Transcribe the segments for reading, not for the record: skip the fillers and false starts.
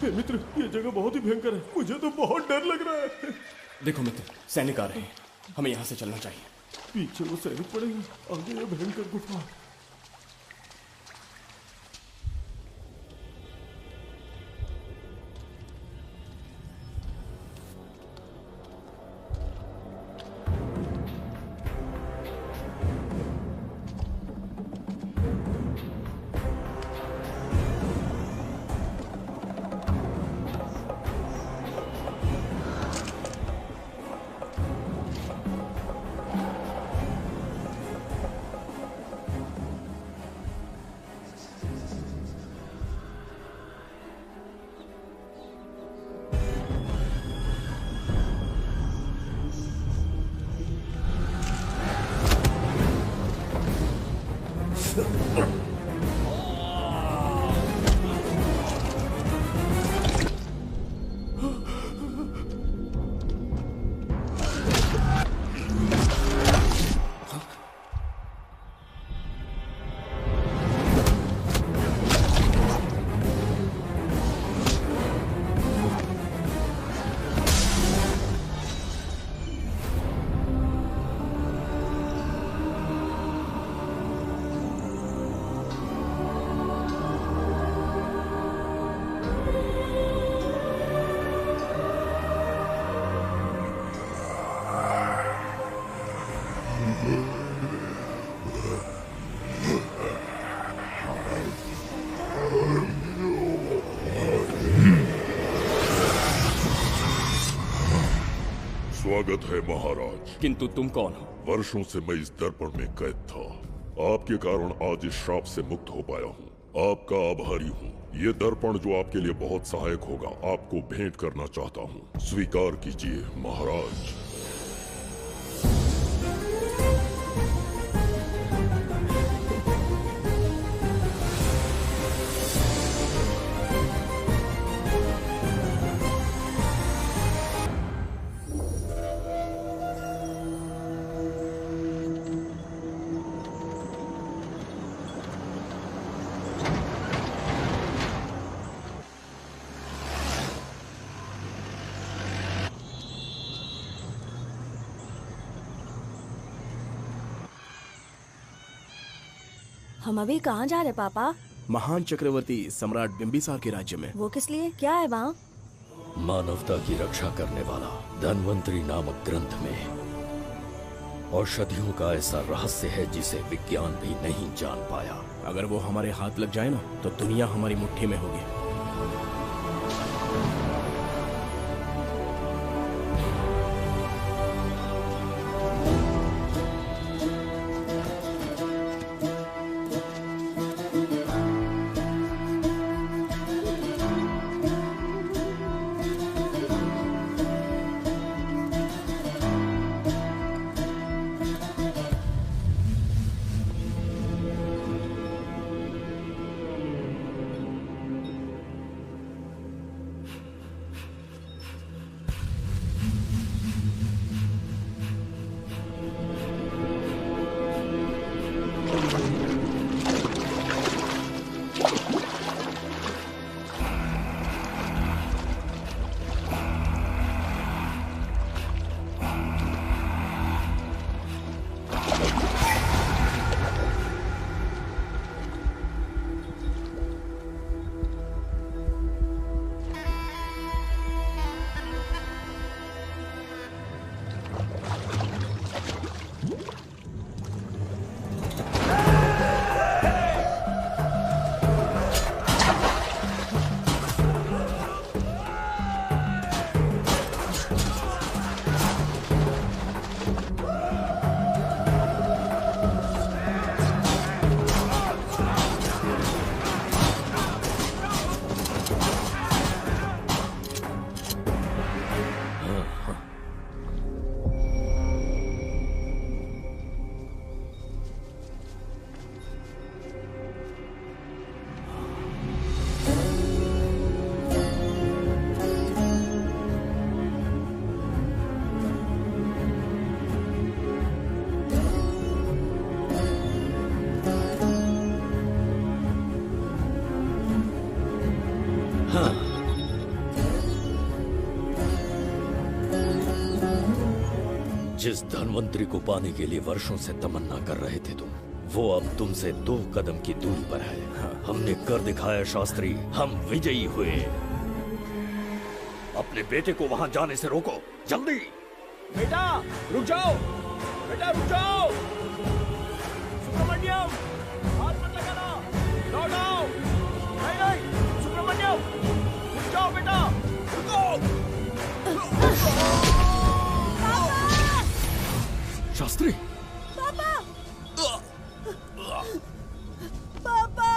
हे मित्र, ये जगह बहुत ही भयंकर है, मुझे तो बहुत डर लग रहा है। देखो मित्र, सैनिक आ रहे हैं, हमें यहाँ से चलना चाहिए। पीछे वो सैनिक पड़ेंगे, आगे ये भयंकर गुफा। स्वागत है महाराज। किंतु तुम कौन हो? वर्षों से मैं इस दर्पण में कैद था। आपके कारण आज इस श्राप से मुक्त हो पाया हूँ। आपका आभारी हूँ। ये दर्पण जो आपके लिए बहुत सहायक होगा, आपको भेंट करना चाहता हूँ। स्वीकार कीजिए महाराज। हम अभी कहाँ जा रहे पापा? महान चक्रवर्ती सम्राट बिंबिसार के राज्य में। वो किस लिए? क्या है वहाँ? मानवता की रक्षा करने वाला धन्वंतरी नामक ग्रंथ में औषधियों का ऐसा रहस्य है जिसे विज्ञान भी नहीं जान पाया। अगर वो हमारे हाथ लग जाए ना, तो दुनिया हमारी मुट्ठी में होगी। जिस धनवंतरी को पाने के लिए वर्षों से तमन्ना कर रहे थे तुम, वो अब तुमसे 2 कदम की दूरी पर है। हमने कर दिखाया शास्त्री, हम विजयी हुए। अपने बेटे को वहां जाने से रोको, जल्दी। बेटा रुक जाओ, बेटा रुक जाओ। सुब्रमण्यम, हाथ मत लगाना, लौट आओ। नहीं नहीं सुब्रमण्यम, रुक जाओ बेटा, रुको। शास्त्री, पापा पापा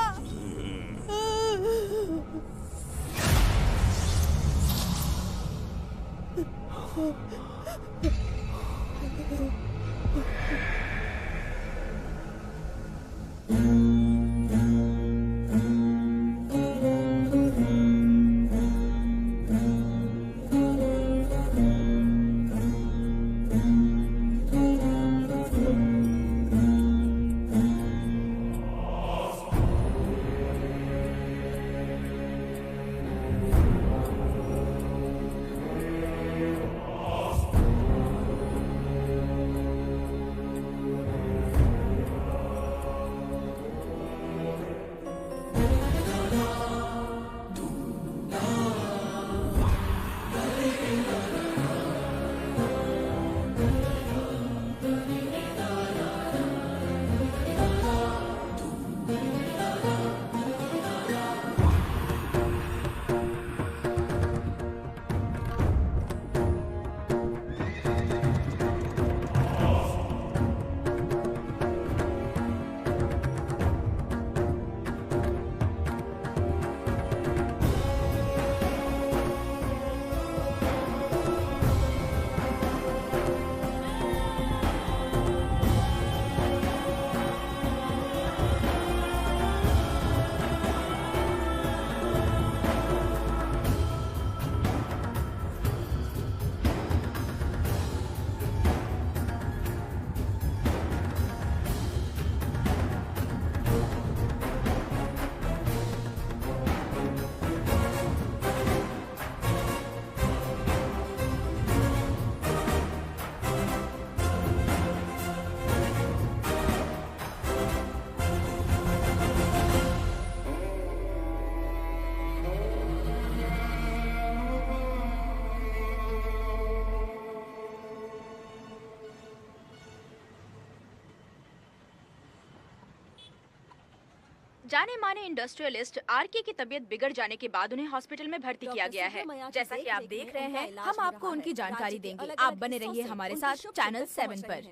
जाने माने इंडस्ट्रियलिस्ट आरके की तबीयत बिगड़ जाने के बाद उन्हें हॉस्पिटल में भर्ती किया गया है। जैसा कि आप देख रहे हैं, हम आपको उनकी जानकारी देंगे। आप बने रहिए हमारे साथ चैनल 7 पर।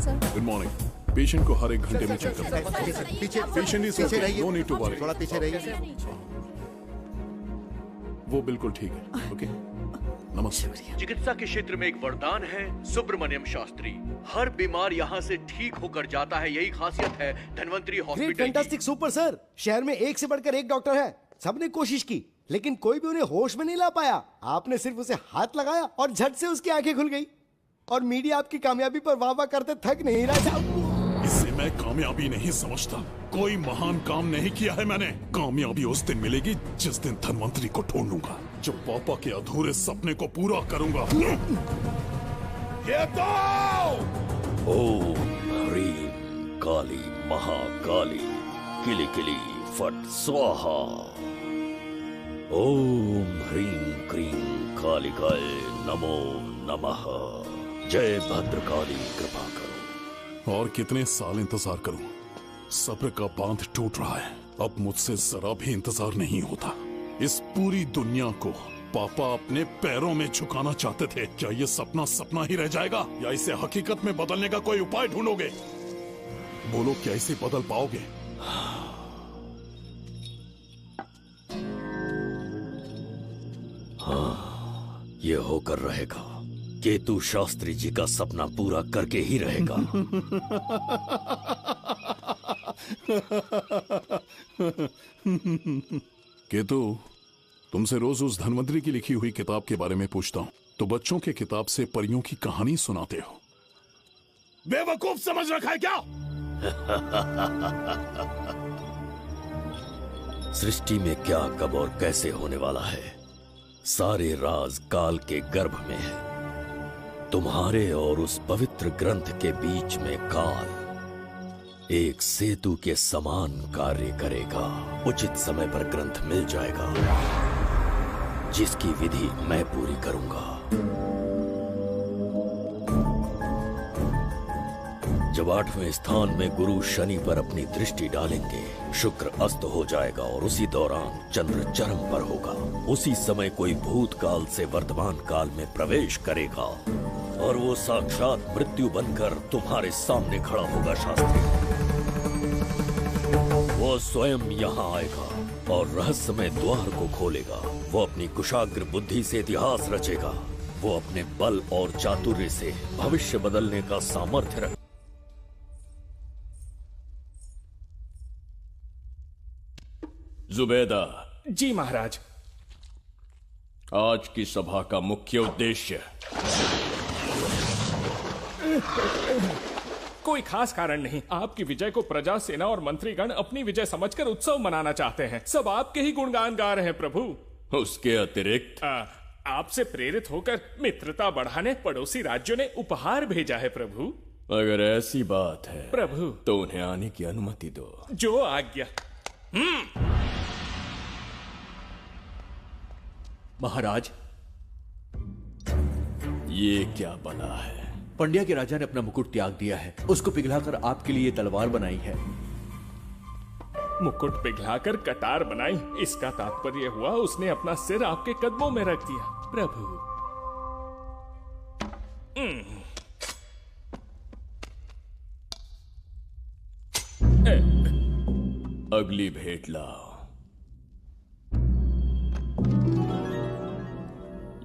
Good morning. पेशेंट को हर 1 घंटे में चेक करता है। पीछे पेशेंट इज पीछे ओके, रहिए, नो नीड टू वरी। थोड़ा पीछे रहिए। वो बिल्कुल ठीक है। ओके, नमस्ते। चिकित्सा के क्षेत्र में एक वरदान है सुब्रमण्यम शास्त्री। हर बीमार यहाँ से ठीक होकर जाता है, यही खासियत है धनवंतरी हॉस्पिटल की। Fantastic, super sir. शहर में एक से बढ़कर एक डॉक्टर है। सबने कोशिश की लेकिन कोई भी उन्हें होश में नहीं ला पाया। आपने सिर्फ उसे हाथ लगाया और झट से उसकी आंखें खुल गई। और मीडिया आपकी कामयाबी पर वाह वाह करते थक नहीं रहा। इसे मैं कामयाबी नहीं समझता। कोई महान काम नहीं किया है मैंने। कामयाबी उस दिन मिलेगी जिस दिन धनवंतरी को ढूंढूंगा, जो पापा के अधूरे सपने को पूरा करूंगा। ये तो ओम ह्रीं काली महाकाली किली किली फट स्वाहा। ओम ह्रीं क्रीं कालिकाय नमो नमः। जय भद्रकाली, कृपा करो। और कितने साल इंतजार करूं? सब्र का बांध टूट रहा है। अब मुझसे जरा भी इंतजार नहीं होता। इस पूरी दुनिया को पापा अपने पैरों में झुकाना चाहते थे। क्या ये सपना सपना ही रह जाएगा या इसे हकीकत में बदलने का कोई उपाय ढूंढोगे? बोलो, क्या इसे बदल पाओगे? ये होकर रहेगा। केतु शास्त्री जी का सपना पूरा करके ही रहेगा। केतु, तुमसे रोज उस धनवंतरी की लिखी हुई किताब के बारे में पूछता हूँ तो बच्चों के किताब से परियों की कहानी सुनाते हो। बेवकूफ समझ रखा है क्या? सृष्टि में क्या, कब और कैसे होने वाला है, सारे राज काल के गर्भ में है। तुम्हारे और उस पवित्र ग्रंथ के बीच में काल एक सेतु के समान कार्य करेगा। उचित समय पर ग्रंथ मिल जाएगा, जिसकी विधि मैं पूरी करूंगा। जब 8वें स्थान में गुरु शनि पर अपनी दृष्टि डालेंगे, शुक्र अस्त हो जाएगा और उसी दौरान चंद्र चरम पर होगा। उसी समय कोई भूतकाल से वर्तमान काल में प्रवेश करेगा और वो साक्षात मृत्यु बनकर तुम्हारे सामने खड़ा होगा। शास्त्री, वो स्वयं यहाँ आएगा और रहस्यमय द्वार को खोलेगा। वो अपनी कुशाग्र बुद्धि से इतिहास रचेगा। वो अपने बल और चातुर्य से भविष्य बदलने का सामर्थ्य रख। जुबेदा। जी महाराज। आज की सभा का मुख्य उद्देश्य कोई खास कारण नहीं। आपकी विजय को प्रजा, सेना और मंत्रीगण अपनी विजय समझकर उत्सव मनाना चाहते हैं। सब आपके ही गुणगान गा रहे हैं प्रभु। उसके अतिरिक्त आपसे प्रेरित होकर मित्रता बढ़ाने पड़ोसी राज्यों ने उपहार भेजा है प्रभु। अगर ऐसी बात है प्रभु तो उन्हें आने की अनुमति दो। जो आज्ञा। महाराज, ये क्या बला है? पंड्या के राजा ने अपना मुकुट त्याग दिया है। उसको पिघलाकर आपके लिए तलवार बनाई है। मुकुट पिघलाकर कटार बनाई, इसका तात्पर्य हुआ उसने अपना सिर आपके कदमों में रख दिया प्रभु। अगली भेंट लाओ।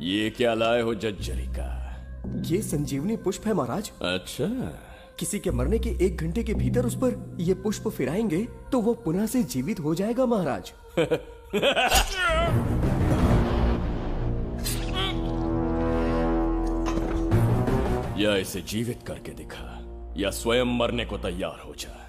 ये क्या लाए हो जज्जरी का? ये संजीवनी पुष्प है महाराज। अच्छा, किसी के मरने के 1 घंटे के भीतर उस पर ये पुष्प फिराएंगे तो वो पुनः से जीवित हो जाएगा महाराज। या इसे जीवित करके दिखा या स्वयं मरने को तैयार हो जा।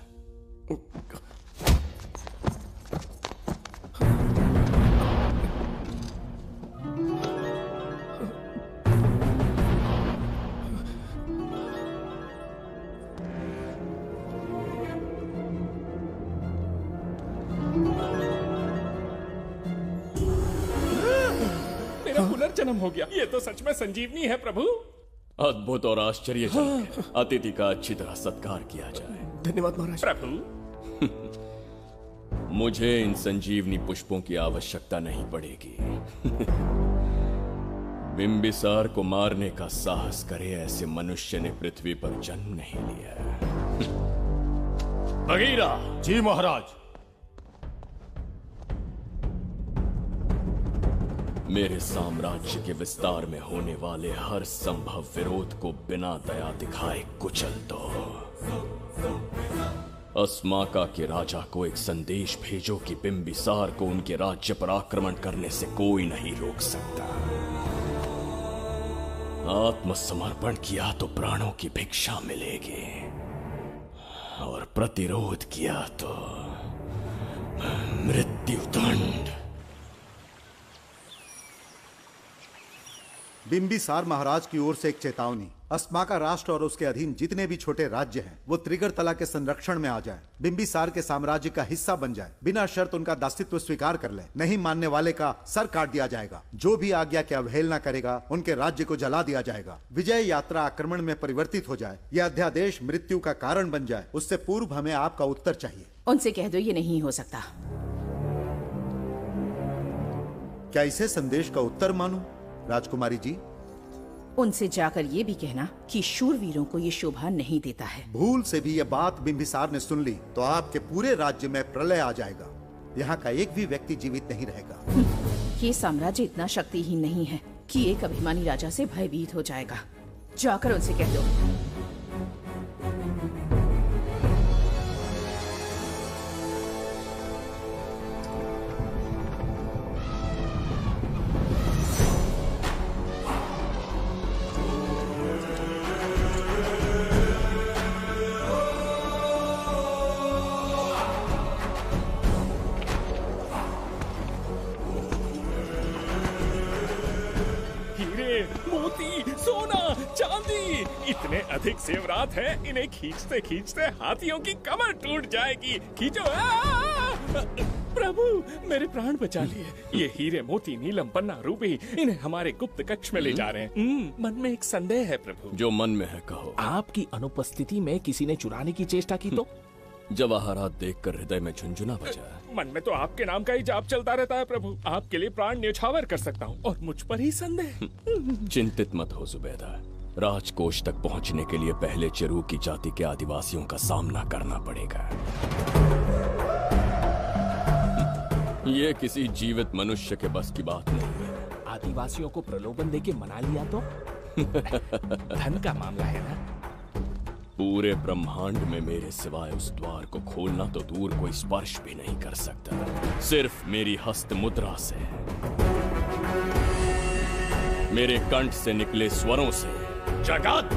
पुनर्जन्म हो गया। ये तो सच में संजीवनी है प्रभु। अद्भुत और आश्चर्यजनक है। अतिथि का अच्छी तरह सत्कार किया जाए। धन्यवाद महाराज। प्रभु, मुझे इन संजीवनी पुष्पों की आवश्यकता नहीं पड़ेगी। बिंबिसार को मारने का साहस करे ऐसे मनुष्य ने पृथ्वी पर जन्म नहीं लिया। बगीरा। जी महाराज। मेरे साम्राज्य के विस्तार में होने वाले हर संभव विरोध को बिना दया दिखाए कुचल दो। अस्माका के राजा को एक संदेश भेजो कि बिंबिसार को उनके राज्य पर आक्रमण करने से कोई नहीं रोक सकता। आत्मसमर्पण किया तो प्राणों की भिक्षा मिलेगी और प्रतिरोध किया तो मृत्युदंड। बिंबिसार महाराज की ओर से एक चेतावनी। अस्माका राष्ट्र और उसके अधीन जितने भी छोटे राज्य हैं वो त्रिगर्तला के संरक्षण में आ जाएं, बिंबिसार के साम्राज्य का हिस्सा बन जाए, बिना शर्त उनका दासत्व स्वीकार कर ले। नहीं मानने वाले का सर काट दिया जाएगा। जो भी आज्ञा की अवहेलना करेगा उनके राज्य को जला दिया जाएगा। विजय यात्रा आक्रमण में परिवर्तित हो जाए, यह अध्यादेश मृत्यु का कारण बन जाए, उससे पूर्व हमें आपका उत्तर चाहिए। उनसे कह दो ये नहीं हो सकता। क्या इसे संदेश का उत्तर मानूं? राजकुमारी जी, उनसे जाकर ये भी कहना कि शूरवीरों को ये शोभा नहीं देता है। भूल से भी ये बात बिंबिसार ने सुन ली तो आपके पूरे राज्य में प्रलय आ जाएगा। यहाँ का एक भी व्यक्ति जीवित नहीं रहेगा। ये साम्राज्य इतना शक्तिहीन नहीं है कि एक अभिमानी राजा से भयभीत हो जाएगा। जाकर उनसे कह दो। इतने अधिक जेवरात हैं, इन्हें खींचते खींचते हाथियों की कमर टूट जाएगी। खींचो। प्रभु, मेरे प्राण बचा लिए। ये हीरे मोती नीलम पन्ना रूबी, इन्हें हमारे गुप्त कक्ष में ले जा रहे हैं। मन में एक संदेह है प्रभु। जो मन में है कहो। आपकी अनुपस्थिति में किसी ने चुराने की चेष्टा की तो? जवाहरात देखकर हृदय में झुंझुना बजा। मन में तो आपके नाम का ही जाप चलता रहता है प्रभु। आपके लिए प्राण न्यौछावर कर सकता हूँ और मुझ पर ही संदेह। चिंतित मत हो जुबैदा। राजकोष तक पहुंचने के लिए पहले चिरूकी जाति के आदिवासियों का सामना करना पड़ेगा। ये किसी जीवित मनुष्य के बस की बात नहीं है। आदिवासियों को प्रलोभन देके मना लिया तो? धन का मामला है ना? पूरे ब्रह्मांड में मेरे सिवाय उस द्वार को खोलना तो दूर कोई स्पर्श भी नहीं कर सकता। सिर्फ मेरी हस्त मुद्रा से, मेरे कंठ से निकले स्वरों से जगत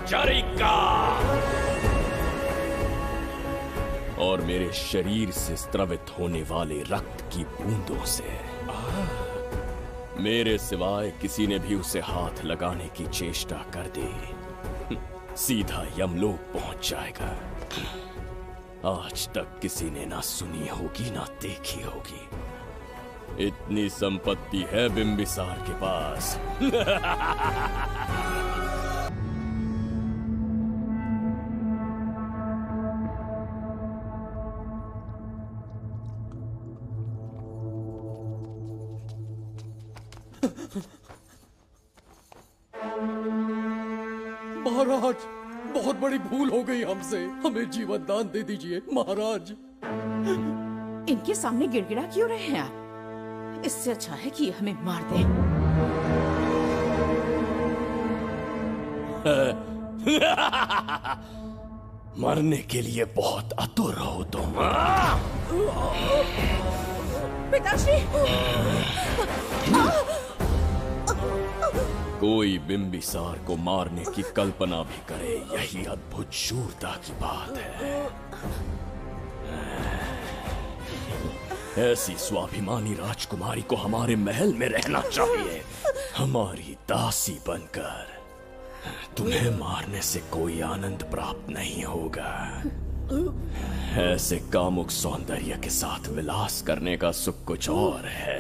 जरिका और मेरे शरीर से स्त्रवित होने वाले रक्त की बूंदों से। मेरे सिवाय किसी ने भी उसे हाथ लगाने की चेष्टा कर दी, सीधा यमलोक पहुंच जाएगा। आज तक किसी ने ना सुनी होगी ना देखी होगी। इतनी संपत्ति है बिंबिसार के पास। महाराज, बहुत बड़ी भूल हो गई हमसे। हमें जीवन दान दे दीजिए महाराज। इनके सामने गिड़गिड़ा क्यों रहे हैं आप? इससे अच्छा है कि हमें मार दें। मरने के लिए बहुत आतुर हो तुम। पिताश्री! कोई बिंबिसार को मारने की कल्पना भी करे, यही अद्भुत शूरता की बात है। ऐसी स्वाभिमानी राजकुमारी को हमारे महल में रहना चाहिए, हमारी दासी बनकर। तुम्हें मारने से कोई आनंद प्राप्त नहीं होगा। ऐसे कामुक सौंदर्य के साथ विलास करने का सुख कुछ और है।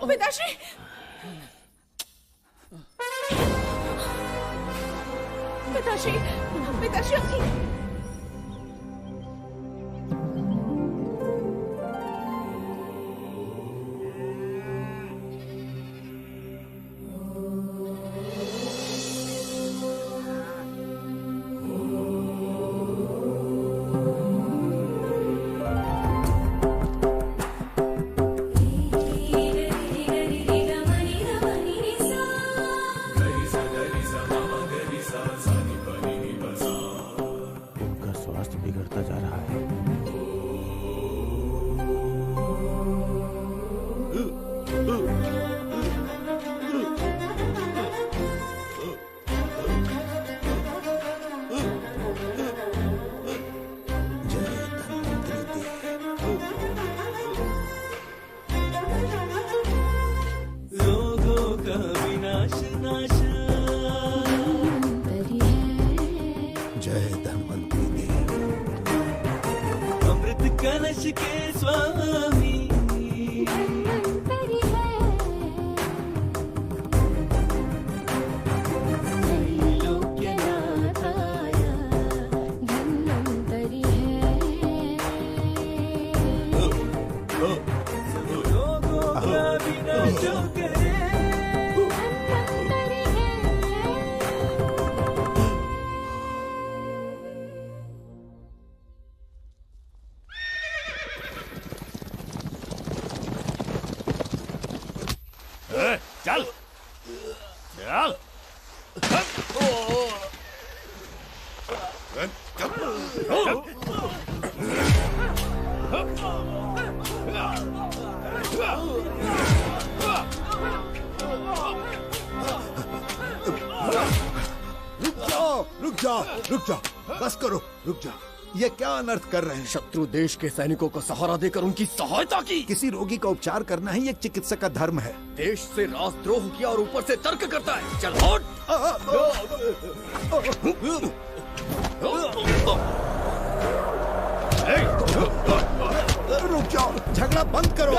पिताश्री! पिताश्री! पिताश्री! रुक जाओ, रुक जाओ, बस करो, रुक जाओ। ये क्या अनर्थ कर रहे हैं? शत्रु देश के सैनिकों को सहारा देकर उनकी सहायता की। किसी रोगी का उपचार करना ही एक चिकित्सक का धर्म है। देश से राजद्रोह किया और ऊपर से तर्क करता है। चल हट। रुक जाओ, झगड़ा बंद करो।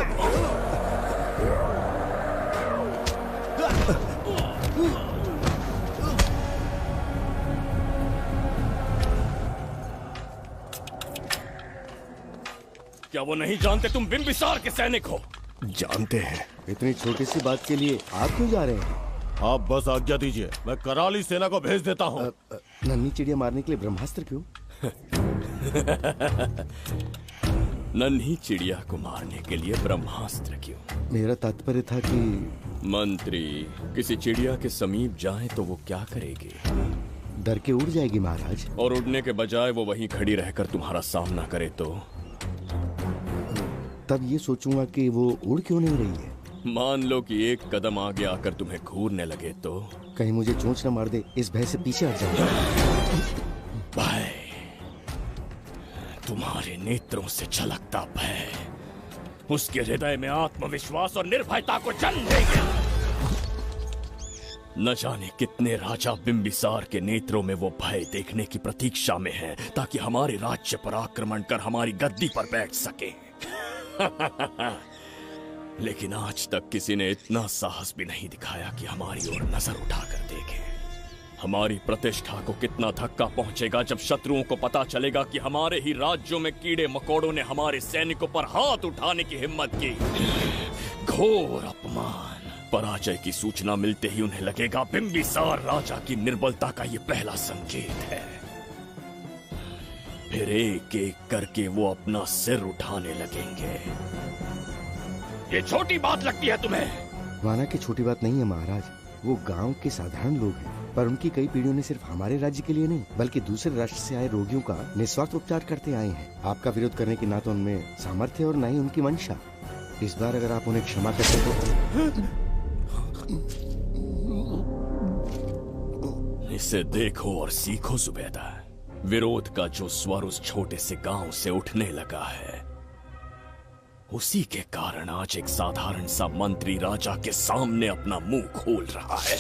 क्या वो नहीं जानते तुम बिंबिसार के सैनिक हो? जानते हैं। इतनी छोटी सी बात के लिए आप क्यों जा रहे हैं? आप बस आज्ञा दीजिए, मैं कराली सेना को भेज देता हूँ। नन्ही चिड़िया मारने के लिए ब्रह्मास्त्र क्यों? नन्ही चिड़िया को मारने के लिए ब्रह्मास्त्र क्यों? मेरा तात्पर्य था कि मंत्री किसी चिड़िया के समीप जाए तो वो क्या करेगी? डर के उड़ जाएगी महाराज। और उड़ने के बजाय वो वहीं खड़ी रहकर तुम्हारा सामना करे तो? तब ये सोचूंगा कि वो उड़ क्यों नहीं रही है। मान लो कि एक कदम आगे आकर तुम्हें घूरने लगे तो? कहीं मुझे चोंच न मार दे, इस भय से पीछे हट जाऊंगा। भय, तुम्हारे नेत्रों से झलकता भय उसके हृदय में आत्मविश्वास और निर्भयता को जन्म देगा। न जाने कितने राजा बिंबिसार के नेत्रों में वो भय देखने की प्रतीक्षा में हैं, ताकि हमारे राज्य पर आक्रमण कर हमारी गद्दी पर बैठ सके। लेकिन आज तक किसी ने इतना साहस भी नहीं दिखाया कि हमारी ओर नजर उठाकर देखे। हमारी प्रतिष्ठा को कितना धक्का पहुंचेगा जब शत्रुओं को पता चलेगा कि हमारे ही राज्यों में कीड़े मकोड़ों ने हमारे सैनिकों पर हाथ उठाने की हिम्मत की। घोर अपमान। पराजय की सूचना मिलते ही उन्हें लगेगा बिंबिसार राजा की निर्बलता का ये पहला संकेत है। फिर एक एक करके वो अपना सिर उठाने लगेंगे। ये छोटी बात लगती है तुम्हें? माना कि छोटी बात नहीं है महाराज। वो गांव के साधारण लोग हैं, पर उनकी कई पीढ़ियों ने सिर्फ हमारे राज्य के लिए नहीं बल्कि दूसरे राष्ट्र से आए रोगियों का निस्वार्थ उपचार करते आए हैं। आपका विरोध करने की ना तो उनमें सामर्थ्य और ना ही उनकी मंशा। इस बार अगर आप उन्हें क्षमा करते तो। इसे देखो और सीखो जुबैदा। विरोध का जो स्वर उस छोटे से गांव से उठने लगा है, उसी के कारण आज एक साधारण सा मंत्री राजा के सामने अपना मुंह खोल रहा है।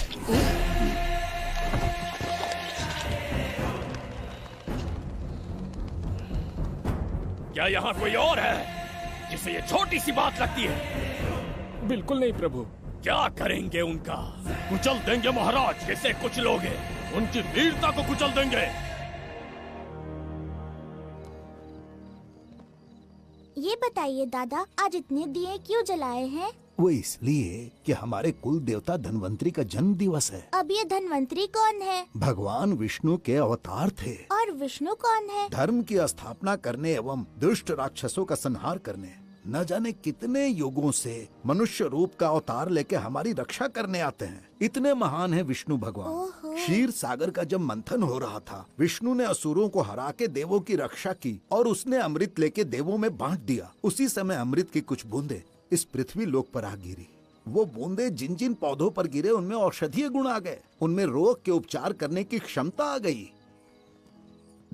क्या यहाँ कोई और है जिसे ये छोटी सी बात लगती है? बिल्कुल नहीं प्रभु। क्या करेंगे उनका? कुचल देंगे महाराज। कैसे कुचलोगे? उनकी वीरता को कुचल देंगे। ये बताइए दादा, आज इतने दिए क्यों जलाए हैं? वो इसलिए कि हमारे कुल देवता धन्वंतरी का जन्म दिवस है। अब ये धन्वंतरी कौन है? भगवान विष्णु के अवतार थे। और विष्णु कौन है? धर्म की स्थापना करने एवं दुष्ट राक्षसों का संहार करने न जाने कितने युगों से मनुष्य रूप का अवतार लेके हमारी रक्षा करने आते हैं। इतने महान है विष्णु भगवान। क्षीर सागर का जब मंथन हो रहा था, विष्णु ने असुरों को हरा के देवों की रक्षा की और उसने अमृत लेके देवों में बांट दिया। उसी समय अमृत की कुछ बूंदे इस पृथ्वी लोक पर आ गिरी। वो बूंदे जिन जिन पौधों पर गिरे उनमें औषधीय गुण आ गए, उनमें रोग के उपचार करने की क्षमता आ गई।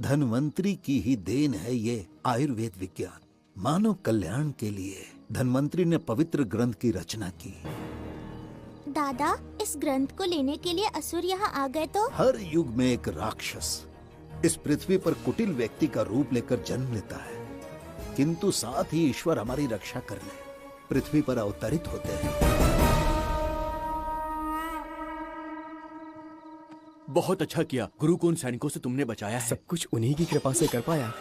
धन्वंतरी की ही देन है ये आयुर्वेद विज्ञान। मानव कल्याण के लिए धन्वंतरी ने पवित्र ग्रंथ की रचना की। दादा, इस ग्रंथ को लेने के लिए असुर यहाँ आ गए तो? हर युग में एक राक्षस इस पृथ्वी पर कुटिल व्यक्ति का रूप लेकर जन्म लेता है, किंतु साथ ही ईश्वर हमारी रक्षा करने पृथ्वी पर अवतरित होते हैं। बहुत अच्छा किया गुरु को उन सैनिकों से तुमने बचाया है। सब कुछ उन्हीं की कृपा से कर पाया।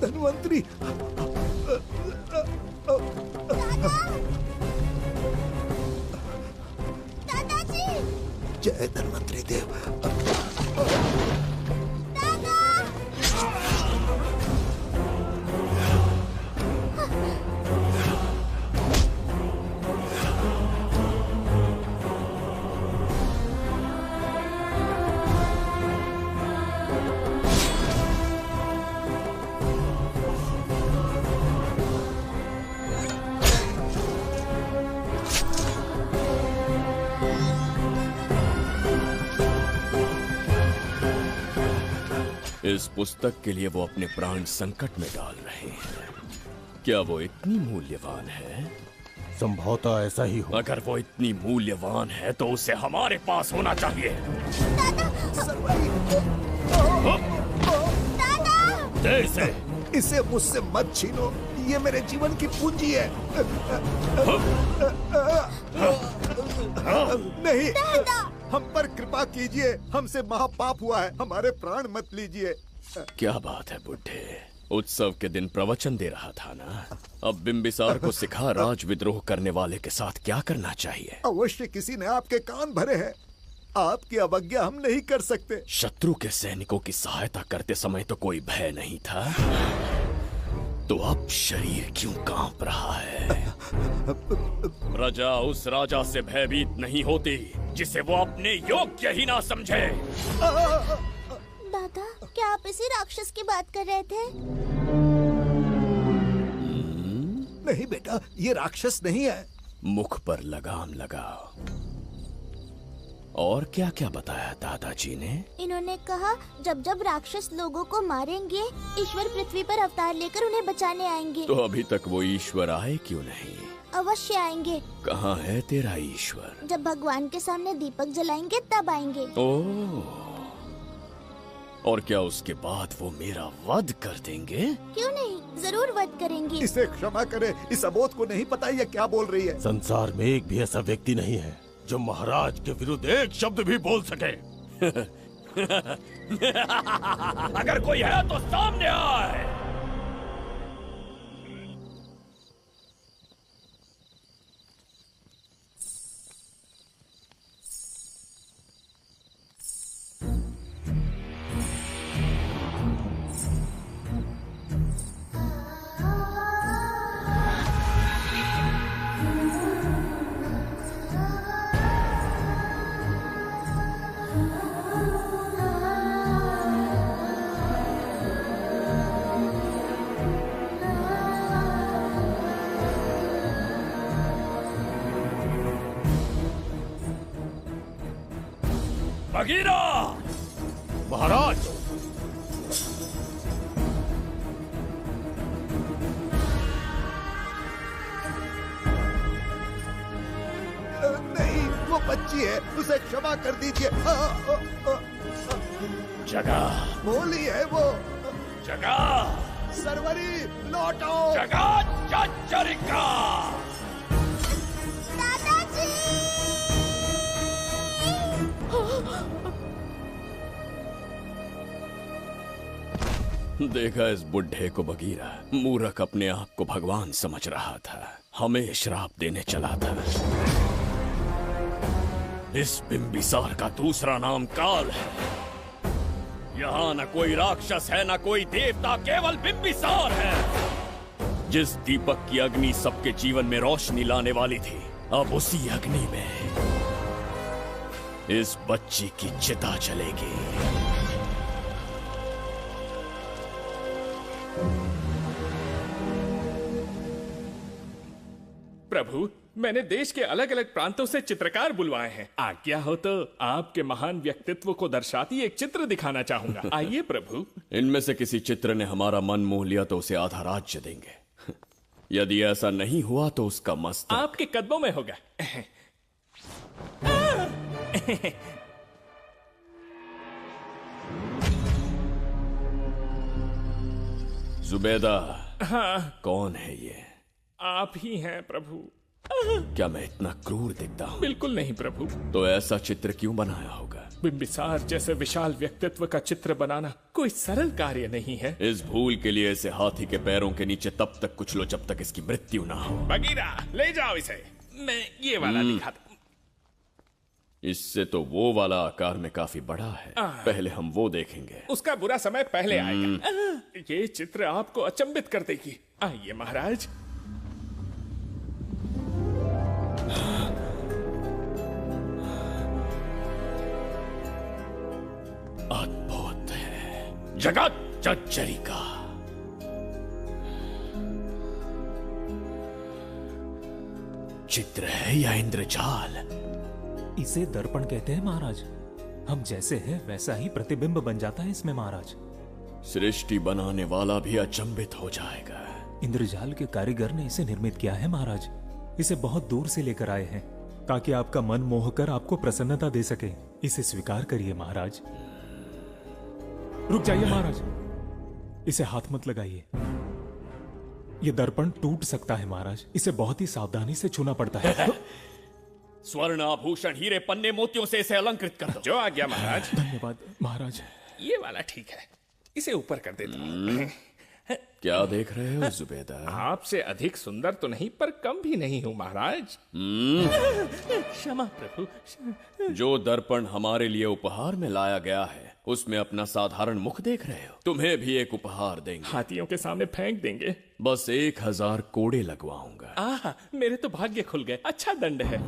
धन्वंतरी। दादाजी। जय धन्वंतरी देव। इस पुस्तक के लिए वो अपने प्राण संकट में डाल रहे हैं। क्या वो इतनी मूल्यवान है? संभवतः ऐसा ही हो। अगर वो इतनी मूल्यवान है तो उसे हमारे पास होना चाहिए। दे इसे मुझसे मत छीनो, ये मेरे जीवन की पूंजी है। नहीं, हम पर कृपा कीजिए, हमसे महापाप हुआ है, हमारे प्राण मत लीजिए। क्या बात है बुड्ढे, उत्सव के दिन प्रवचन दे रहा था ना। अब बिंबिसार को सिखा राज विद्रोह करने वाले के साथ क्या करना चाहिए। अवश्य किसी ने आपके कान भरे हैं, आपकी अवज्ञा हम नहीं कर सकते। शत्रु के सैनिकों की सहायता करते समय तो कोई भय नहीं था, तो अब शरीर क्यों कांप रहा है? प्रजा उस राजा से भयभीत नहीं होती जिसे वो अपने योग्य ही ना समझे। दादा, क्या आप इसी राक्षस की बात कर रहे थे? नहीं बेटा, ये राक्षस नहीं है। मुख पर लगाम लगाओ। और क्या क्या बताया दादाजी ने? इन्होंने कहा जब जब राक्षस लोगों को मारेंगे, ईश्वर पृथ्वी पर अवतार लेकर उन्हें बचाने आएंगे। तो अभी तक वो ईश्वर आए क्यों नहीं? अवश्य आएंगे। कहाँ है तेरा ईश्वर? जब भगवान के सामने दीपक जलाएंगे तब आएंगे। ओह, और क्या उसके बाद वो मेरा वध कर देंगे? क्यों नहीं, जरूर वध करेंगे। इसे क्षमा करे, इस अबोध को नहीं पता ये क्या बोल रही है। संसार में एक भी ऐसा व्यक्ति नहीं है जो महाराज के विरुद्ध एक शब्द भी बोल सके। अगर कोई है तो सामने आए। बगीरा! महाराज! नहीं, वो बच्ची है, उसे क्षमा कर दीजिए। जगह बोली है वो। जगह सरवरी लौटाओ। जगह चचरिका। देखा इस बुढ़े को बगीरा, मूर्ख अपने आप को भगवान समझ रहा था, हमें श्राप देने चला था। इस बिंबिसार का दूसरा नाम काल है। यहाँ न कोई राक्षस है न कोई देवता, केवल बिंबिसार है। जिस दीपक की अग्नि सबके जीवन में रोशनी लाने वाली थी, अब उसी अग्नि में इस बच्ची की चिता जलेगी। प्रभु, मैंने देश के अलग अलग प्रांतों से चित्रकार बुलवाए हैं। आज्ञा हो तो आपके महान व्यक्तित्व को दर्शाती एक चित्र दिखाना चाहूंगा। आइए प्रभु। इनमें से किसी चित्र ने हमारा मन मोह लिया तो उसे आधा राज्य देंगे। यदि ऐसा नहीं हुआ तो उसका मस्तक आपके कदमों में होगा। जुबेदा। हाँ। कौन है ये? आप ही हैं प्रभु। क्या मैं इतना क्रूर दिखता हूँ? बिल्कुल नहीं प्रभु। तो ऐसा चित्र क्यों बनाया होगा? बिंबिसार जैसे विशाल व्यक्तित्व का चित्र बनाना कोई सरल कार्य नहीं है। इस भूल के लिए इसे हाथी के पैरों के नीचे तब तक कुचलो जब तक इसकी मृत्यु ना हो। बगीरा, ले जाओ इसे। मैं ये वाला दिखाता। इससे तो वो वाला आकार में काफी बड़ा है। पहले हम वो देखेंगे। उसका बुरा समय पहले आएगा। ये चित्र आपको अचंभित कर देगी। आइए महाराज। अद्भुत है, जगत जज्जरी का। चित्र है या इंद्रजाल? इसे दर्पण कहते हैं महाराज। हम जैसे हैं वैसा ही प्रतिबिंब बन जाता है इसमें महाराज। सृष्टि बनाने वाला भी अचंभित हो जाएगा। इंद्रजाल के कारीगर ने इसे निर्मित किया है महाराज। इसे बहुत दूर से लेकर आए हैं ताकि आपका मन मोह कर आपको प्रसन्नता दे सके। इसे स्वीकार करिए महाराज। रुक जाइए महाराज, इसे हाथ मत लगाइए। यह दर्पण टूट सकता है महाराज। इसे बहुत ही सावधानी से छूना पड़ता है। स्वर्ण आभूषण हीरे पन्ने मोतियों से इसे अलंकृत कर दो। जो आ गया महाराज। धन्यवाद महाराज। ये वाला ठीक है, इसे ऊपर कर देता हूं। क्या देख रहे हो जुबेदा? आपसे अधिक सुंदर तो नहीं पर कम भी नहीं हूं महाराज। क्षमा प्रभु। जो दर्पण हमारे लिए उपहार में लाया गया है उसमें अपना साधारण मुख देख रहे हो। तुम्हें भी एक उपहार देंगे। हाथियों के सामने फेंक देंगे। बस 1000 कोड़े लगवाऊंगा। मेरे तो भाग्य खुल गए। अच्छा दंड है।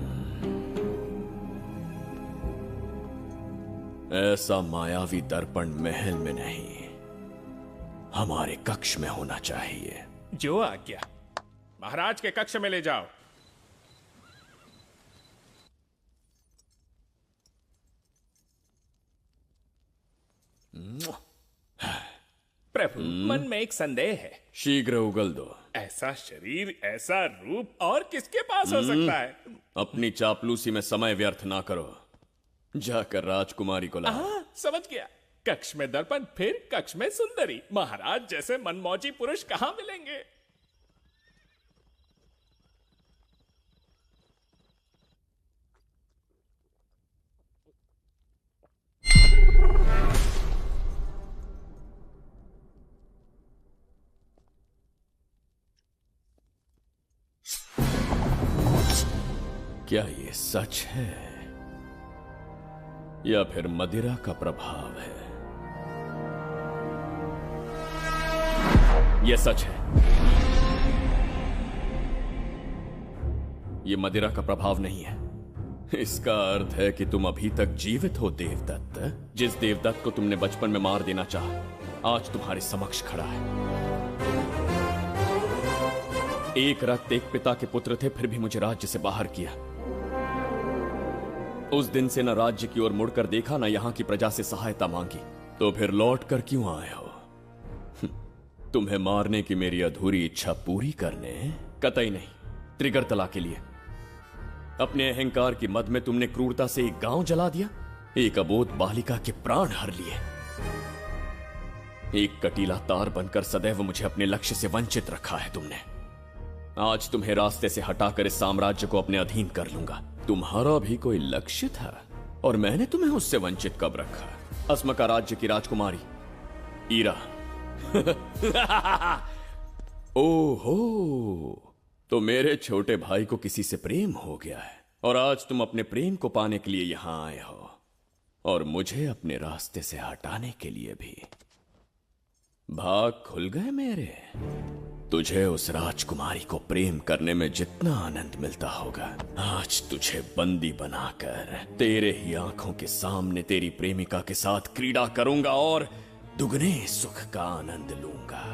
ऐसा मायावी दर्पण महल में नहीं, हमारे कक्ष में होना चाहिए। जो आज्ञा। महाराज के कक्ष में ले जाओ। प्रभु, मन में एक संदेह है। शीघ्र उगल दो। ऐसा शरीर, ऐसा रूप और किसके पास हो सकता है? अपनी चापलूसी में समय व्यर्थ ना करो। जाकर राजकुमारी को लाओ। समझ गया। कक्ष में दर्पण, फिर कक्ष में सुंदरी। महाराज जैसे मनमौजी पुरुष कहां मिलेंगे? क्या ये सच है या फिर मदिरा का प्रभाव है? यह सच है। यह मदिरा का प्रभाव नहीं है। इसका अर्थ है कि तुम अभी तक जीवित हो देवदत्त। जिस देवदत्त को तुमने बचपन में मार देना चाहा आज तुम्हारे समक्ष खड़ा है। एक रक्त एक पिता के पुत्र थे, फिर भी मुझे राज्य से बाहर किया। उस दिन से न राज्य की ओर मुड़कर देखा, न यहां की प्रजा से सहायता मांगी। तो फिर लौट कर क्यों आए हो? तुम्हें मारने की मेरी अधूरी इच्छा पूरी करने? कतई नहीं, त्रिगर्तला के लिए। अपने अहंकार की मद में तुमने क्रूरता से एक गांव जला दिया, एक अबोध बालिका के प्राण हर लिए। एक कटीला तार बनकर सदैव मुझे अपने लक्ष्य से वंचित रखा है तुमने। आज तुम्हें रास्ते से हटाकर इस साम्राज्य को अपने अधीन कर लूंगा। तुम्हारा भी कोई लक्ष्य था और मैंने तुम्हें उससे वंचित कब रखा? अस्मका राज्य की राजकुमारी ईरा। ओहो, तो मेरे छोटे भाई को किसी से प्रेम हो गया है और आज तुम अपने प्रेम को पाने के लिए यहां आए हो और मुझे अपने रास्ते से हटाने के लिए भी। भाग खुल गए मेरे। तुझे उस राजकुमारी को प्रेम करने में जितना आनंद मिलता होगा, आज तुझे बंदी बनाकर तेरे ही आंखों के सामने तेरी प्रेमिका के साथ क्रीड़ा करूंगा और दुगने सुख का आनंद लूंगा।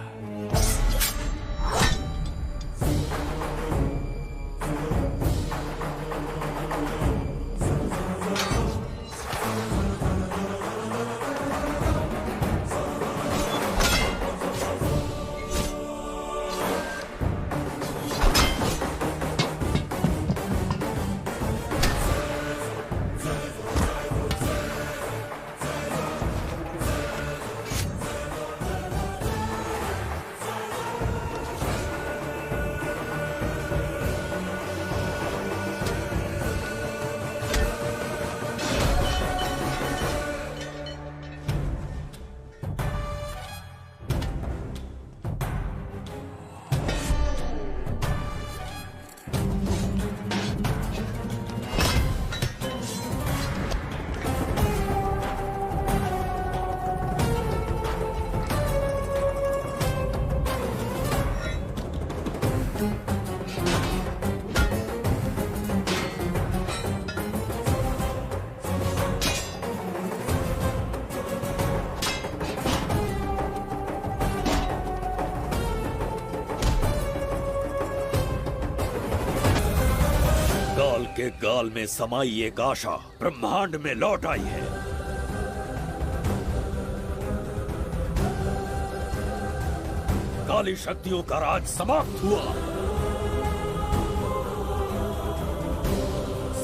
के गाल में समाई एक आशा ब्रह्मांड में लौट आई है। काली शक्तियों का राज समाप्त हुआ।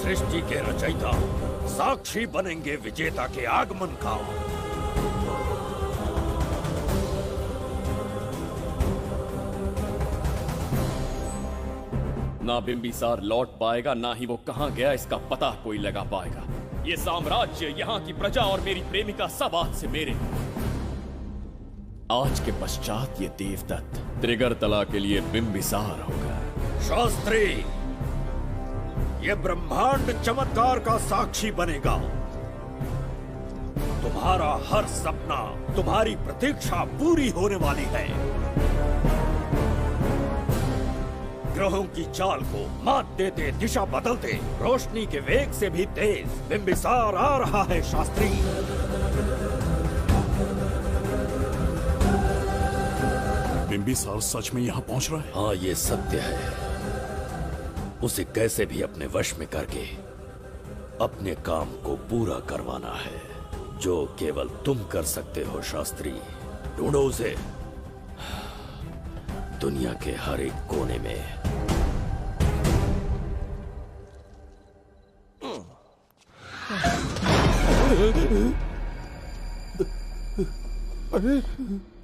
सृष्टि के रचयिता साक्षी बनेंगे विजेता के आगमन का। ना बिंबिसार लौट पाएगा, ना ही वो कहां गया इसका पता कोई लगा पाएगा। ये साम्राज्य, यहाँ की प्रजा और मेरी प्रेमिका सब आज से मेरे। आज के पश्चात ये देवदत्त त्रिगर्तला के लिए बिंबिसार होगा। शास्त्री, ये ब्रह्मांड चमत्कार का साक्षी बनेगा। तुम्हारा हर सपना, तुम्हारी प्रतीक्षा पूरी होने वाली है। ग्रहों की चाल को मात देते, दिशा बदलते, रोशनी के वेग से भी तेज बिंबिसार आ रहा है शास्त्री। बिंबिसार सच में यहाँ पहुँच रहा है? हाँ, ये सत्य है। उसे कैसे भी अपने वश में करके अपने काम को पूरा करवाना है, जो केवल तुम कर सकते हो शास्त्री। ढूंढो उसे दुनिया के हर एक कोने में। अरे,